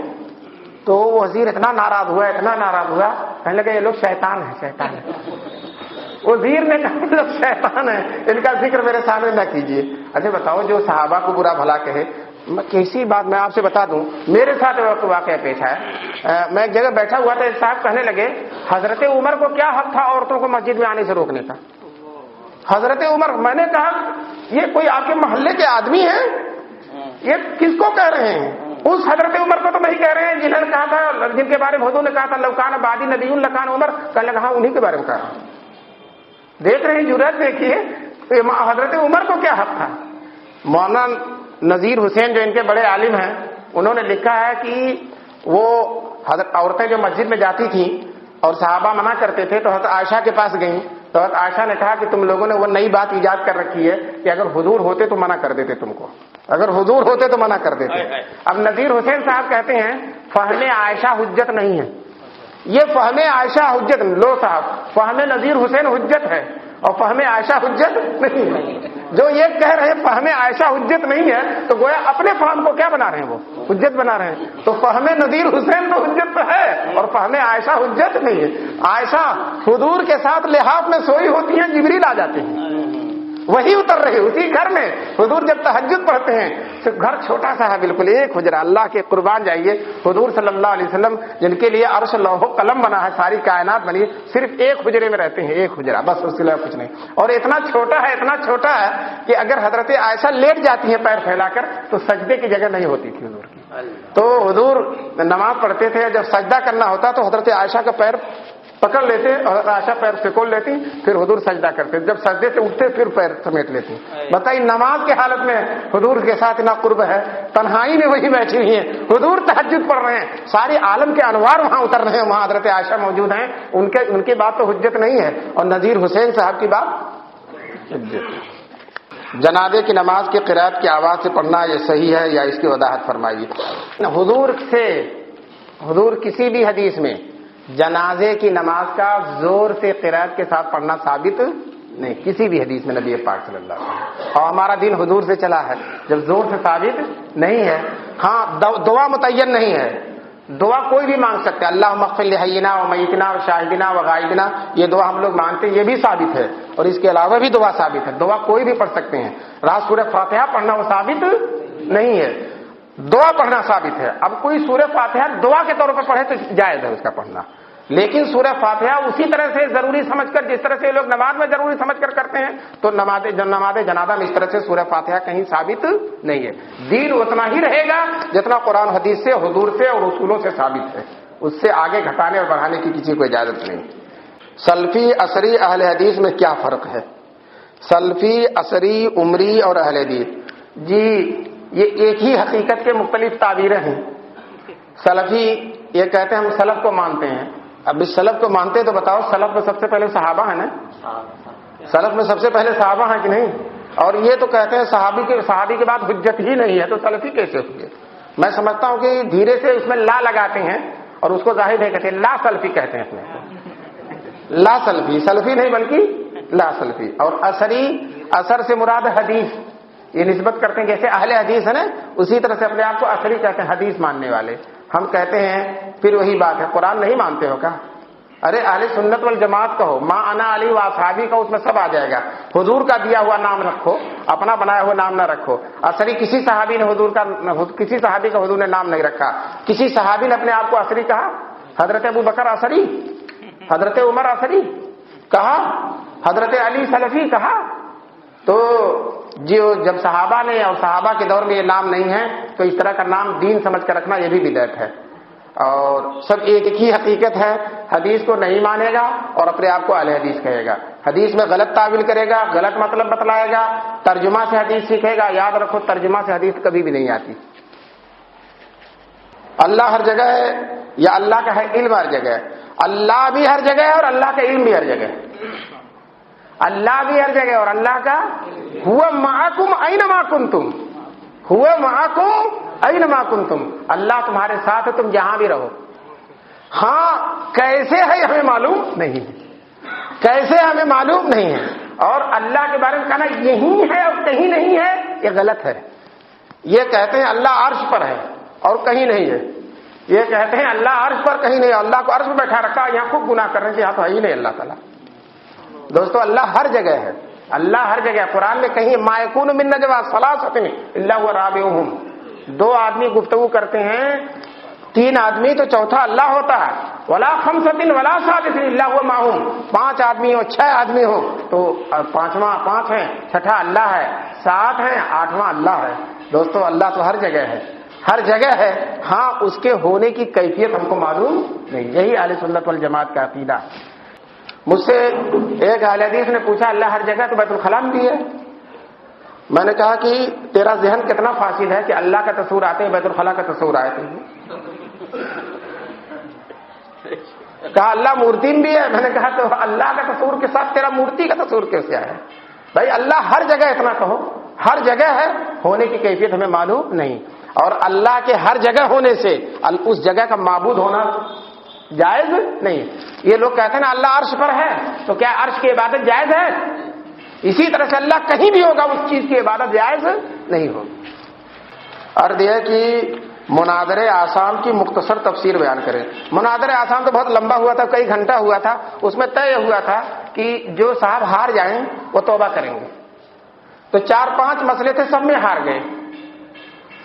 Speaker 1: تو وہ وزیر اتنا ناراض ہوا، اتنا ناراض ہوا، کہنے لگے یہ لوگ شیطان ہیں، شیطان ہیں۔ وزیر نے کہا یہ لوگ شیطان ہیں، ان کا ذکر میرے سامنے نہ کیجیے۔ اچھا بتاؤ، جو صحابہ کو برا بھلا کہے، کیسی بات میں آپ سے بتا دوں، میرے ساتھ واقعہ پیش ہے۔ میں ایک جگہ بیٹھا ہوا تھا، ایک صاحب کہنے لگے حضرت عمر کو کیا حق تھا عورتوں کو مسجد میں آنے سے روکنے کا؟ حضرت عمر، میں نے کہا یہ کوئی آپ کے محلے کے آدمی ہیں، یہ کس کو کہہ رہے ہیں؟ اس حضرت عمر کو تو نہیں کہہ رہے ہیں جنہوں نے کہا تھا، جن کے بارے میں حضور نے کہا تھا لوکان بعدی نبی لکان عمر، کہنے لگا ہاں انہی کے بارے میں کہا۔ دیکھ رہے ہیں جرأت، دیکھیے حضرت عمر کو کیا حق تھا۔ مولانا نذیر حسین جو ان کے بڑے عالم ہیں، انہوں نے لکھا ہے کہ وہ عورتیں جو مسجد میں جاتی تھیں اور صحابہ منع کرتے تھے تو حضرت عائشہ کے پاس گئیں، تو حضرت عائشہ نے کہا کہ تم لوگوں نے وہ نئی بات ایجاد کر رکھی ہے کہ اگر حضور ہوتے تو منع کر دیتے تم کو، اگر حضور ہوتے تو منع کر دیتے۔ اب نذیر حسین صاحب کہتے ہیں فہم عائشہ حجت نہیں ہے، یہ فہم عائشہ حجت، لو صاحب فہم نذیر حسین حجت ہے اور فہم عائشہ حجت نہیں ہے۔ جو یہ کہہ رہے ہیں فہم عائشہ حجت نہیں ہے، تو گویا اپنے فہم کو کیا بنا رہے ہیں، وہ حجت بنا رہے ہیں۔ تو فہم نذیر حسین تو حجت تو ہے اور فہم عائشہ حجت نہیں ہے۔ عائشہ حضور کے ساتھ لحاف میں سوئی ہوتی ہیں، جبریل آ جاتے ہیں، وہی اتر رہے اسی گھر میں۔ حضور جب تہجد پڑھتے ہیں، گھر چھوٹا سا ہے، بالکل ایک حجرہ، اللہ کے قربان جائیے، حضور صلی اللہ علیہ وسلم جن کے لیے عرش لوح و قلم بنا ہے، ساری کائنات بنی، صرف ایک حجرے میں رہتے ہیں، ایک حجرہ بس، اس کے علاوہ کچھ نہیں، اور اتنا چھوٹا ہے، اتنا چھوٹا ہے کہ اگر حضرت عائشہ لیٹ جاتی ہیں پیر پھیلا کر تو سجدے کی جگہ نہیں ہوتی تھی حضور کی۔ تو حضور نماز پڑھتے تھے، جب سجدہ کرنا ہوتا تو حضرت عائشہ کا پیر پکڑ لیتے اور عائشہ پیر سکول لیتی، پھر حضور سجدہ کرتے، جب سجدے سے اٹھتے پھر پیر سمیٹ لیتی۔ بتائیے نماز کے حالت میں حضور کے ساتھ اتنا قرب ہے، تنہائی میں وہی بیٹھی ہوئی ہیں، حضور تہجد پڑھ رہے ہیں، سارے عالم کے انوار وہاں اتر رہے ہیں، وہاں حضرت عائشہ موجود ہیں، ان کی بات تو حجت نہیں ہے، اور نذیر حسین صاحب کی بات حجت۔ جنازے کی نماز کی قرات کی آواز سے پڑھنا یہ صحیح ہے یا اس کی وضاحت فرمائیے۔ حضور کسی بھی حدیث میں جنازے کی نماز کا زور سے قرات کے ساتھ پڑھنا ثابت نہیں، کسی بھی حدیث میں نبی پاک صلی اللہ علیہ وسلم، اور ہمارا دین حضور سے چلا ہے، جب زور سے ثابت نہیں ہے۔ ہاں دعا متعین نہیں ہے، دعا کوئی بھی مانگ سکتے ہیں، اللہم اغفر لحینا و میتنا و شاہدنا و غائبنا، یہ دعا ہم لوگ مانگتے ہیں، یہ بھی ثابت ہے، اور اس کے علاوہ بھی دعا ثابت ہے، دعا کوئی بھی پڑھ سکتے ہیں۔ راز سورہ فاتحہ پڑھنا وہ ثابت نہیں ہے۔ دعا پڑھنا ثابت ہے. اب کوئی سورہ فاتحہ دعا کے طور پر پڑھے تو جائز ہے اس کا پڑھنا، لیکن سورہ فاتحہ اسی طرح سے ضروری سمجھ کر، جس طرح سے لوگ نماز میں ضروری سمجھ کر کرتے ہیں، تو نماز جنازہ میں اس طرح سے سورہ فاتحہ کہیں ثابت نہیں ہے. دین اتنا ہی رہے گا جتنا قرآن حدیث سے، حضور سے اور اصولوں سے ثابت ہے، اس سے آگے گھٹانے اور بڑھانے کی کسی کو اجازت نہیں. سلفی، اثری، اہل حدیث میں کیا فرق ہے؟ سلفی، اثری، عمری اور اہل حدیث، جی یہ ایک ہی حقیقت کے مختلف تعبیریں ہیں. سلفی یہ کہتے ہیں ہم سلف کو مانتے ہیں. اب اس سلف کو مانتے تو بتاؤ، سلف میں سب سے پہلے صحابہ ہیں نا؟ سلف میں سب سے پہلے صحابہ ہیں کہ نہیں؟ اور یہ تو کہتے ہیں صحابی کے بعد حجت ہی نہیں ہے، تو سلفی کیسے ہوئے؟ میں سمجھتا ہوں کہ دھیرے سے اس میں لا لگاتے ہیں اور اس کو ظاہر نہیں کہتے، لا سلفی کہتے ہیں اس میں. لا سلفی، سلفی نہیں بلکہ لا سلفی. اور اثری، اثر سے مراد حدیث، یہ نسبت کرتے ہیں جیسے اہل حدیث ہے نا، اسی طرح سے اپنے آپ کو اثری کہتے ہیں، حدیث ماننے والے. ہم کہتے ہیں پھر وہی بات ہے، قرآن نہیں مانتے ہو کیا؟ ارے اہل سنت والجماعت کہو، ما انا علی و اصحابی کا، اس میں سب آ جائے گا. حضور کا دیا ہوا نام رکھو، اپنا بنایا ہوا نام نہ رکھو. اثری کسی صحابی نے کسی صحابی کا حضور نے نام نہیں رکھا. کسی صحابی نے اپنے آپ کو اثری کہا؟ حضرت ابو بکر اثری، حضرت عمر اثری کہا، حضرت علی سلفی کہا. تو جب صحابہ نے اور صحابہ کے دور میں یہ نام نہیں ہے تو اس طرح کا نام دین سمجھ کر رکھنا یہ بھی بدعت ہے. اور سب ایک ہی حقیقت ہے. حدیث کو نہیں مانے گا اور اپنے آپ کو اہل حدیث کہے گا. حدیث میں غلط تعویل کرے گا، غلط مطلب بتلائے گا، ترجمہ سے حدیث سیکھے گا. یاد رکھو ترجمہ سے حدیث کبھی بھی نہیں آتی. اللہ ہر جگہ ہے یا اللہ کا ہے علم ہر جگہ ہے؟ اللہ بھی ہر جگہ ہے اور اللہ کا علم بھی ہر جگہ ہے. اللہ بھی ہر جگہ اور اللہ کا ہوا معکم اینما کنتم، ہوا معکم اینما کنتم، اللہ تمہارے ساتھ ہے تم جہاں بھی رہو. ہاں کیسے ہے ہمیں معلوم نہیں ہے، کیسے ہمیں معلوم نہیں ہے. اور اللہ کے بارے میں کہنا یہی ہے اور کہیں نہیں ہے یہ غلط ہے. یہ کہتے ہیں اللہ عرش پر ہے اور کہیں نہیں ہے. یہ کہتے ہیں اللہ عرش پر کہیں نہیں ہے، اللہ کو عرش میں بیٹھا رکھا، یہاں خوب گناہ کر رہے ہیں کہ یہاں تو ہے ہی نہیں اللہ تعالیٰ. دوستو اللہ ہر جگہ ہے، اللہ ہر جگہ. قرآن میں کہیں ما یکون من نجوی ثلاثۃ الا هو رابعهم، دو آدمی گفتگو کرتے ہیں، تین آدمی تو چوتھا اللہ ہوتا ہے. ولا خمسۃ ولا سادسۃ الا هو معهم، پانچ آدمی ہو، چھ آدمی ہو تو پانچواں پانچ ہیں، چھٹا اللہ ہے، سات ہیں، آٹھواں اللہ ہے. دوستو اللہ تو ہر جگہ ہے، ہر جگہ ہے. ہاں اس کے ہونے کی کیفیت ہم کو معلوم نہیں. یہی اہل سنت والجماعت کا عقیدہ. مجھ سے ایک اہل حدیث نے پوچھا اللہ ہر جگہ تو بیت الخلاء بھی ہے؟ میں نے کہا کہ تیرا ذہن کتنا فاسد ہے کہ اللہ کا تصور آتے ہیں بیت الخلاء کا تصور آئے تھے. کہا اللہ مورتی بھی ہے. میں نے کہا تو اللہ کا تصور کے ساتھ تیرا مورتی کا تصور کیسے آیا؟ بھائی اللہ ہر جگہ اتنا کہو، ہر جگہ ہے، ہونے کی کیفیت ہمیں معلوم نہیں. اور اللہ کے ہر جگہ ہونے سے اس جگہ کا معبود ہونا جائز نہیں. یہ لوگ کہتے ہیں نا اللہ عرش پر ہے، تو کیا عرش کی عبادت جائز ہے؟ اسی طرح سے اللہ کہیں بھی ہوگا اس چیز کی عبادت جائز نہیں ہوگی. عرض یہ کہ مناظر آسام کی مختصر تفسیر بیان کریں. مناظر آسام تو بہت لمبا ہوا تھا، کئی گھنٹہ ہوا تھا. اس میں طے ہوا تھا کہ جو صاحب ہار جائیں وہ توبہ کریں گے. تو 4-5 مسئلے تھے، سب میں ہار گئے،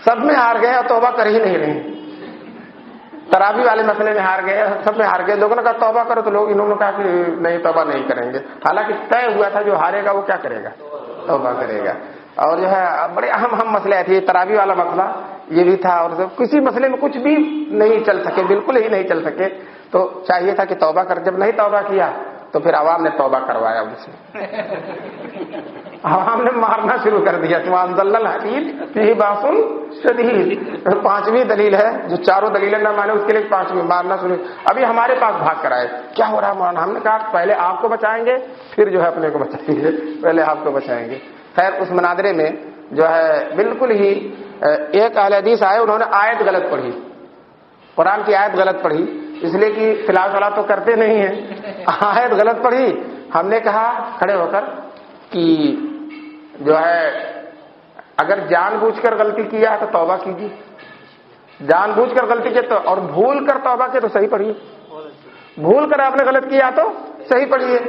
Speaker 1: سب میں ہار گئے اور توبہ کر ہی نہیں رہے. تراویح والے مسئلے میں ہار گئے، سب میں ہار گئے. لوگوں نے کہا توبہ کرو، تو انہوں نے کہا کہ نہیں توبہ نہیں کریں گے. حالانکہ طے ہوا تھا جو ہارے گا وہ کیا کرے گا؟ توبہ کرے گا. اور جو ہے بڑے اہم مسئلے تھے. تراویح والا مسئلہ یہ بھی تھا. اور کسی مسئلے میں کچھ بھی نہیں چل سکے، بالکل ہی نہیں چل سکے. تو چاہیے تھا کہ توبہ کر. جب نہیں توبہ کیا تو پھر عوام نے توبہ کروایا ان سے. عوام نے مارنا شروع کر دیا. وَأَنزَلْنَا الْحَدِيدَ فِيهِ بَأْسٌ شَدِيدٌ. پانچویں دلیل ہے، جو چاروں دلیلیں نہ مانے اس کے لیے پانچویں مارنا شروع. ابھی ہمارے پاس بھاگ کر آئے کیا ہو رہا مولانا. ہم نے کہا پہلے آپ کو بچائیں گے پھر جو ہے اپنے کو بچائیں گے، پہلے آپ کو بچائیں گے. خیر اس مناظرے میں جو ہے بالکل ہی ایک اہل حدیث آئے، انہوں نے آیت غلط پڑھی، قرآن کی آیت غلط پڑھی، اس لیے کہ فلاح فلاح تو کرتے نہیں ہیں، آیت غلط پڑھی. ہم نے کہا کھڑے ہو کر کہ جو ہے اگر جان بوجھ کر غلطی کیا ہے تو توبہ کیجیے، جان بوجھ کر غلطی کی تو، اور بھول کر توبہ کی تو صحیح پڑھیے. بھول کر آپ نے غلط کیا تو صحیح پڑھیے.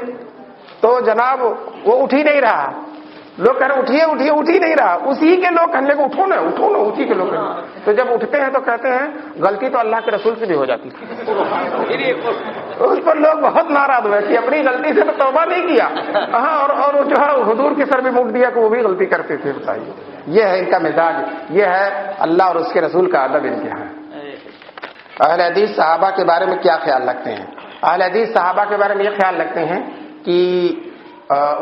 Speaker 1: تو جناب وہ اٹھ ہی نہیں رہا. لوگ کہہ رہے اٹھیے اٹھیے، اٹھ ہی نہیں رہا، اسی کے لوگ کہنے لگے اٹھو نا اٹھو نا، اسی کے لوگ تو جب اٹھتے ہیں تو کہتے ہیں غلطی تو اللہ کے رسول سے بھی ہو جاتی ہے۔ اس پر لوگ بہت ناراض ہوئے کہ اپنی غلطی سے تو توبہ نہیں کیا، ہاں اور جو ہے حضور کے سر بھی مونڈ دیا کہ وہ بھی غلطی کرتے تھے۔ بتائیے، یہ ہے ان کا مزاج، یہ ہے اللہ اور اس کے رسول کا ادب ان کے یہاں۔ اہل حدیث صحابہ کے بارے میں کیا خیال رکھتے ہیں؟ اہل حدیث صحابہ کے بارے میں یہ خیال رکھتے ہیں کہ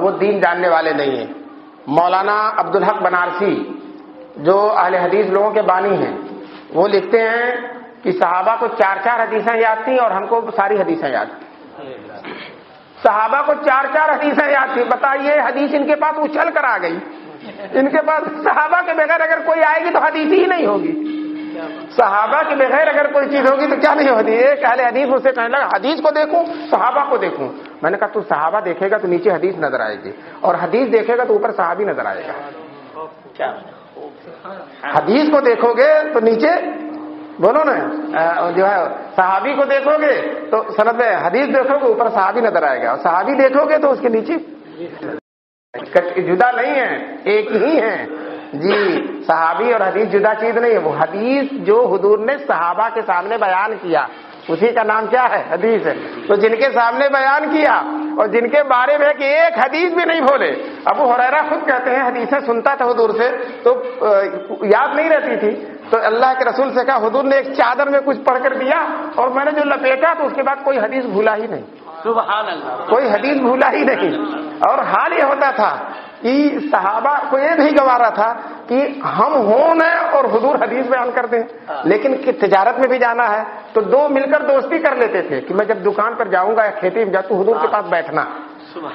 Speaker 1: وہ دین جاننے والے نہیں ہیں۔ مولانا عبدالحق بنارسی جو اہل حدیث لوگوں کے بانی ہیں، وہ لکھتے ہیں کہ صحابہ کو 4 حدیثیں یاد تھیں اور ہم کو ساری حدیثیں یاد تھیں۔ صحابہ کو 4 حدیثیں یاد تھیں، بتائیے حدیث ان کے پاس اچھل کر آ گئی، ان کے پاس صحابہ کے بغیر اگر کوئی آئے گی تو حدیث ہی نہیں ہوگی، صحابہ کے بغیر اگر کوئی چیز ہوگی تو کیا نہیں ہوتی۔ ایک اہل حدیث مجھ سے کہنے لگا حدیث کو دیکھوں صحابہ کو دیکھوں، میں نے کہا تو صحابہ دیکھے گا تو نیچے حدیث نظر آئے گی، اور حدیث دیکھے گا تو اوپر صحابی نظر آئے گا۔ حدیث کو دیکھو گے تو نیچے بولو نا جو ہے صحابی کو دیکھو گے تو سند میں حدیث دیکھو گے اوپر صحابی نظر آئے گا، اور صحابی دیکھو گے تو اس کے نیچے جدا نہیں ہے، ایک ہی ہے جی۔ صحابی اور حدیث جدا چیز نہیں ہے، وہ حدیث جو حضور نے صحابہ کے سامنے بیان کیا اسی کا نام کیا ہے؟ حدیث ہے۔ تو جن کے سامنے بیان کیا اور جن کے بارے میں کہ ایک حدیث بھی نہیں بولے، ابو ہریرہ خود کہتے ہیں حدیثیں سنتا تھا حضور سے تو یاد نہیں رہتی تھی، تو اللہ کے رسول سے کہا حضور نے ایک چادر میں کچھ پڑھ کر دیا اور میں نے جو لپیٹا تو اس کے بعد کوئی حدیث بھولا ہی نہیں،
Speaker 2: سبحان اللہ،
Speaker 1: کوئی حدیث بھولا ہی نہیں۔ اور حال یہ ہوتا تھا کہ صحابہ کو یہ نہیں گوارا تھا کہ ہم ہوں نہ اور حضور حدیث بیان کر دیں، لیکن کہ تجارت میں بھی جانا ہے تو دو مل کر دوستی کر لیتے تھے کہ میں جب دکان پر جاؤں گا یا کھیتی میں جاؤں تو حضور کے پاس بیٹھنا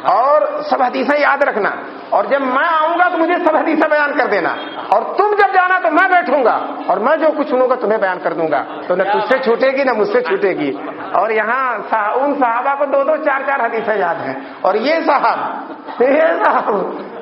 Speaker 1: اور سب حدیثیں یاد رکھنا، اور جب میں آؤں گا تو مجھے سب حدیثیں بیان کر دینا، اور تم جب جانا تو میں بیٹھوں گا اور میں جو کچھ سنوں گا تمہیں بیان کر دوں گا، تو نہ تجھ سے چھوٹے گی نہ مجھ سے چھوٹے گی۔ اور یہاں ان صحابہ کو 2 4 حدیثیں یاد ہیں، اور یہ صاحب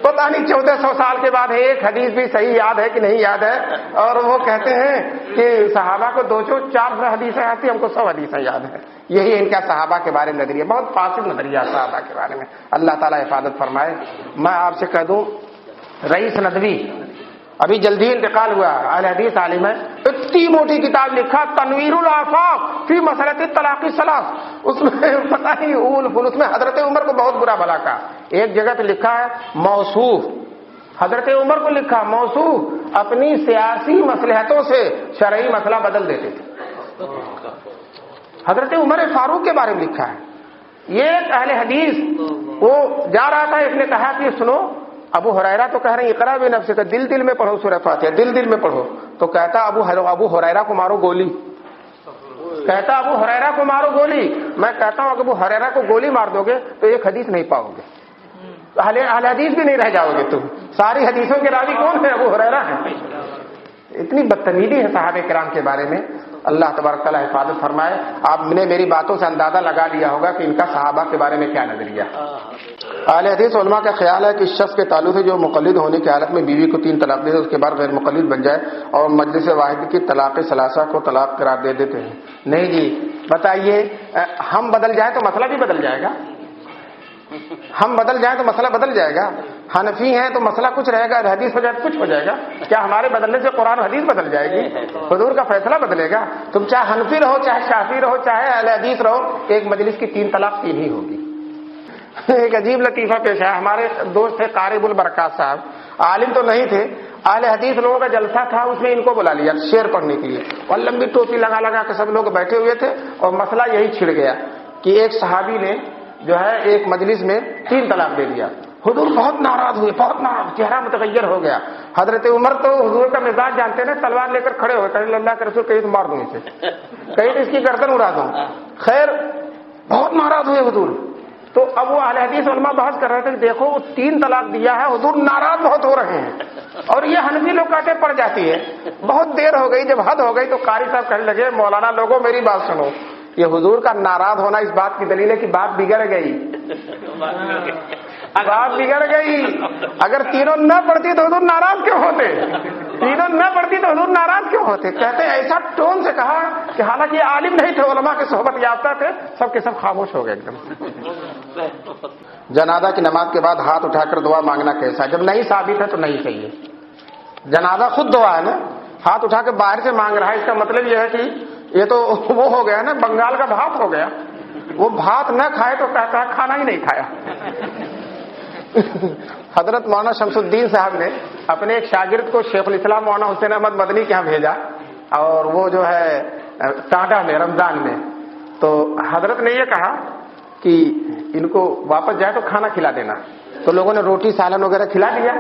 Speaker 1: پتہ نہیں 1400 سال کے بعد ایک حدیث بھی صحیح یاد ہے کہ نہیں یاد ہے، اور وہ کہتے ہیں کہ صحابہ کو 2 4 حدیثیں آتی، ہم کو 100 حدیثیں یاد ہیں۔ یہی ان کا صحابہ کے بارے میں نظریہ، بہت فاسد نظریہ صحابہ کے بارے میں، اللہ تعالیٰ حفاظت فرمائے۔ میں آپ سے کہہ دوں رئیس ندوی ابھی جلدی انتقال ہوا، اہل حدیث عالم ہے، اتنی موٹی کتاب لکھا تنویر الآفاق فی مسألۃ الطلاق الثلاث، اس میں پتہ نہیں اس میں حضرت عمر کو بہت برا بھلا کہا۔ ایک جگہ تو لکھا ہے موصوف، حضرت عمر کو لکھا موصوف اپنی سیاسی مصلحتوں سے شرعی مسئلہ بدل دیتے تھے، حضرت عمر فاروق کے بارے میں لکھا ہے۔ یہ ایک اہل حدیث وہ جا رہا تھا، اس نے کہا کہ سنو ابو ہریرہ تو کہہ رہے ہیں اقرا بنفسک، دل میں پڑھو سورہ فاتحہ، دل میں پڑھو، تو کہتا ابو ہریرہ کو مارو گولی، کہتا ابو ہریرہ کو مارو گولی۔ میں کہتا ہوں اگر ابو ہریرہ کو گولی مار دو گے تو ایک حدیث نہیں پاؤ گے، اہل حدیث بھی نہیں رہ جاؤ گے تم، ساری حدیثوں کے راوی کون ہے؟ ابو ہریرہ ہے۔ اتنی بدتمیزی ہے صحابہ کرام کے بارے میں، اللہ تبارک تعالیٰ حفاظت فرمائے۔ آپ نے میری باتوں سے اندازہ لگا لیا ہوگا کہ ان کا صحابہ کے بارے میں کیا نظریہ۔ اہل حدیث علماء کا خیال ہے کہ اس شخص کے تعلق سے جو مقلد ہونے کی حالت میں بیوی کو 3 طلاق دے دے اس کے بعد غیر مقلد بن جائے اور مجلس واحد کی طلاق ثلاثہ کو طلاق قرار دے دیتے ہیں۔ نہیں جی، بتائیے ہم بدل جائیں تو مسئلہ بھی بدل جائے گا، ہم بدل جائیں تو مسئلہ بدل جائے گا، حنفی ہیں تو مسئلہ کچھ رہے گا، حدیث ہو جائے تو کچھ ہو جائے گا، کیا ہمارے بدلنے سے قرآن حدیث بدل جائے گی؟ حضور کا فیصلہ بدلے گا؟ تم چاہے حنفی رہو چاہے شافعی رہو چاہے اہل حدیث رہو، ایک مجلس کی 3 طلاق 3 ہی ہوگی۔ ایک عجیب لطیفہ پیش ہے، ہمارے دوست تھے قارب البرکات صاحب، عالم تو نہیں تھے، اہل حدیث لوگوں کا جلسہ تھا، اس میں ان کو بلا لیا شعر پڑھنے کے لیے، اور لمبی ٹوپی لگا لگا کے سب لوگ بیٹھے ہوئے تھے، اور مسئلہ یہی چھڑ گیا کہ ایک صحابی نے جو ہے ایک مجلس میں 3 طلاق دے دیا۔ حضور بہت ناراض ہوئے، بہت ناراض، چہرہ متغیر ہو گیا۔ حضرت عمر تو حضور کا مزاج جانتے ہیں، تلوار لے کر کھڑے ہوئے، کہیں اللہ کے رسول کہیں تو مار دوں اسے، کہیں تو اس کی گردن اڑا دوں۔ خیر بہت ناراض ہوئے حضور، تو اب وہ اہل حدیث علماء بحث کر رہے تھے کہ دیکھو وہ 3 طلاق دیا ہے، حضور ناراض بہت ہو رہے ہیں، اور یہ حنفی لوگ کہتے پڑ جاتی ہے۔ بہت دیر ہو گئی، جب حد ہو گئی تو قاری صاحب کہنے لگے مولانا لوگوں میری بات سنو، یہ حضور کا ناراض ہونا اس بات کی دلیل ہے کہ بات بگڑ گئی، بات بگڑ گئی، اگر تینوں نہ پڑتی تو حضور ناراض کیوں ہوتے؟ تینوں نہ پڑھتی تو حضور ناراض کیوں ہوتے؟ کہتے ایسا ٹون سے کہا کہ حالانکہ یہ عالم نہیں تھے، علماء کے صحبت یافتہ تھے، سب کے سب خاموش ہو گئے ایک دم۔ جنازہ کی نماز کے بعد ہاتھ اٹھا کر دعا مانگنا کیسا؟ جب نہیں ثابت ہے تو نہیں چاہیے۔ جنازہ خود دعا ہے نا، ہاتھ اٹھا کے باہر سے مانگ رہا ہے، اس کا مطلب یہ ہے کہ یہ تو وہ ہو گیا نا، بنگال کا بھات ہو گیا۔ وہ بھات نہ کھائے تو کہتا ہے کھانا ہی نہیں کھایا۔ حضرت مولانا شمس الدین صاحب نے اپنے ایک شاگرد کو شیخ الاسلام مولانا حسین احمد مدنی کے یہاں بھیجا، اور وہ جو ہے ٹانڈا میں رمضان میں، تو حضرت نے یہ کہا کہ ان کو واپس جائے تو کھانا کھلا دینا۔ تو لوگوں نے روٹی سالن وغیرہ کھلا دیا۔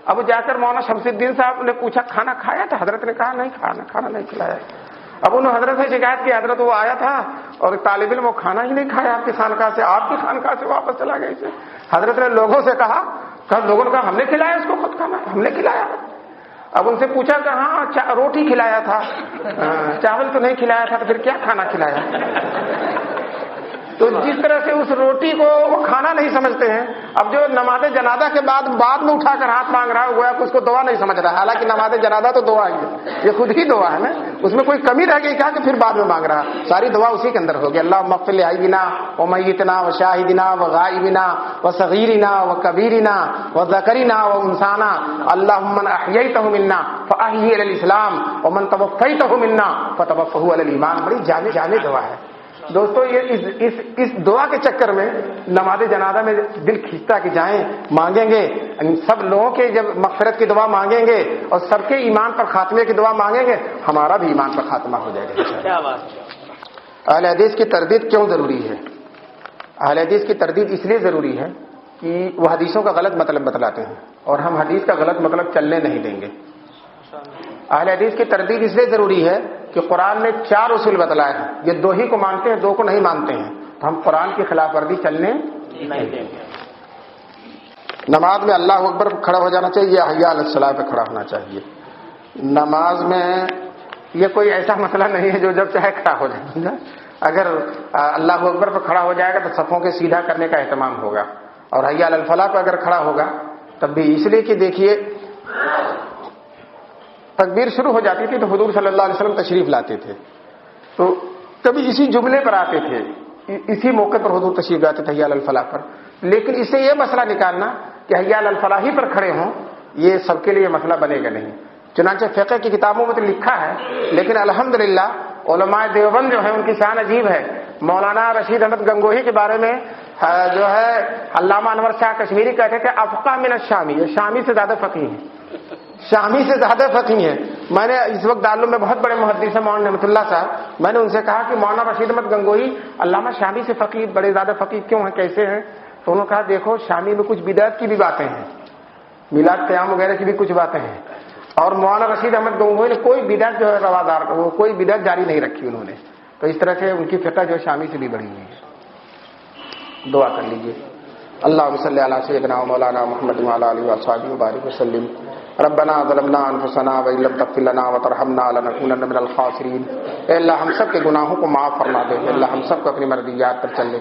Speaker 1: اب جا کر مولانا شمس الدین صاحب نے پوچھا کھانا کھایا؟ تو حضرت نے کہا نہیں، کھانا نہیں کھلایا۔ اب انہوں نے حضرت سے شکایت کی، حضرت وہ آیا تھا اور طالب علم وہ کھانا ہی نہیں کھایا آپ کی خانقاہ سے، آپ کی خانقاہ سے واپس چلا گیا اسے۔ حضرت نے لوگوں سے کہا، لوگوں نے کہا ہم نے کھلایا اس کو، خود کھانا ہم نے کھلایا۔ اب ان سے پوچھا کہ ہاں روٹی کھلایا تھا، چاول تو نہیں کھلایا تھا، تو پھر کیا کھانا کھلایا؟ تو جس طرح سے اس روٹی کو وہ کھانا نہیں سمجھتے ہیں، اب جو نماز جنازہ کے بعد میں اٹھا کر ہاتھ مانگ رہا ہے، گویا کہ اس کو دعا نہیں سمجھ رہا ہے، حالانکہ نماز جنازہ تو دعا ہی ہے، یہ خود ہی دعا ہے نا، اس میں کوئی کمی رہ گئی کہا کہ پھر بعد میں مانگ رہا، ساری دعا اسی کے اندر ہوگی۔ اللہم اغفر لحینا ومیتنا وشاہدنا وغائبنا وصغیرنا وکبیرنا وذکرنا وانثانا، اللہم من احییتہ منا فاحیہ علی الاسلام ومن توفیتہ منا فتوفہ علی الایمان۔ بڑی جامع دعا ہے دوستو۔ یہ اس دعا کے چکر میں نماز جنازہ میں دل کھینچتا کہ جائیں، مانگیں گے سب لوگوں کے، جب مغفرت کی دعا مانگیں گے اور سب کے ایمان پر خاتمے کی دعا مانگیں گے، ہمارا بھی ایمان پر خاتمہ ہو جائے گا۔ اہل حدیث کی تردید کیوں ضروری ہے؟ اہل حدیث کی تردید اس لیے ضروری ہے کہ وہ حدیثوں کا غلط مطلب بتلاتے ہیں، اور ہم حدیث کا غلط مطلب چلنے نہیں دیں گے۔ اہل حدیث کی تردید اس لیے ضروری ہے کہ قرآن نے 4 اصول بتلائے ہیں، یہ 2 ہی کو مانتے ہیں، 2 کو نہیں مانتے ہیں، تو ہم قرآن کی خلاف ورزی چلنے نہیں دیں گے۔ نماز میں اللہ اکبر پہ کھڑا ہو جانا چاہیے یا حی علی الصلاۃ پہ کھڑا ہونا چاہیے؟ نماز میں یہ کوئی ایسا مسئلہ نہیں ہے جو جب چاہے کھڑا ہو جائے۔ اگر اللہ اکبر پہ کھڑا ہو جائے گا تو صفوں کے سیدھا کرنے کا اہتمام ہوگا، اور حی علی الفلاح پہ اگر کھڑا ہوگا تب بھی، اس لیے کہ دیکھیے تکبیر شروع ہو جاتی تھی تو حضور صلی اللہ علیہ وسلم تشریف لاتے تھے، تو کبھی اسی جملے پر آتے تھے، اسی موقع پر حضور تشریف لاتے تھے حی علی الفلاح پر، لیکن اس سے یہ مسئلہ نکالنا کہ حی علی الفلاح ہی پر کھڑے ہوں، یہ سب کے لیے مسئلہ بنے گا نہیں۔ چنانچہ فقہ کی کتابوں میں تو لکھا ہے، لیکن الحمدللہ علماء دیوبند جو ہیں ان کی شان عجیب ہے۔ مولانا رشید احمد گنگوہی کے بارے میں جو ہے علامہ انور شاہ کشمیری کہتے تھے افقہ من الشامی، یہ شامی سے زیادہ فقیہ ہیں، شامی سے زیادہ فقیہ ہیں۔ میں نے اس وقت دارالعلوم میں بہت بڑے محدث ہیں مولانا نعمت اللہ صاحب، میں نے ان سے کہا کہ مولانا رشید احمد گنگوہی علامہ شامی سے فقیہ بڑے زیادہ فقیہ کیوں ہیں، کیسے ہیں؟ تو انہوں نے کہا دیکھو شامی میں کچھ بدعت کی بھی باتیں ہیں، میلاد قیام وغیرہ کی بھی کچھ باتیں ہیں، اور مولانا رشید احمد گنگوہی نے کوئی بدعت جو ہے روادار وہ کوئی بدعت جاری نہیں رکھی انہوں نے، تو اس طرح سے ان کی فقہ جو شامی سے بھی بڑی ہوئی ہے۔ دعا کر لیجیے۔ اللہم صلی علی سیدنا و مولانا محمد وعلی آلہ وصحبہ وبارک وسلم۔ ربنا ظلمنا انفسنا وان لم تغفر لنا وترحمنا لنکونن من الخاسرین۔ اے اللہ ہم سب کے گناہوں کو معاف فرما دے، اللہ ہم سب کو اپنی مرضیات پر چلنے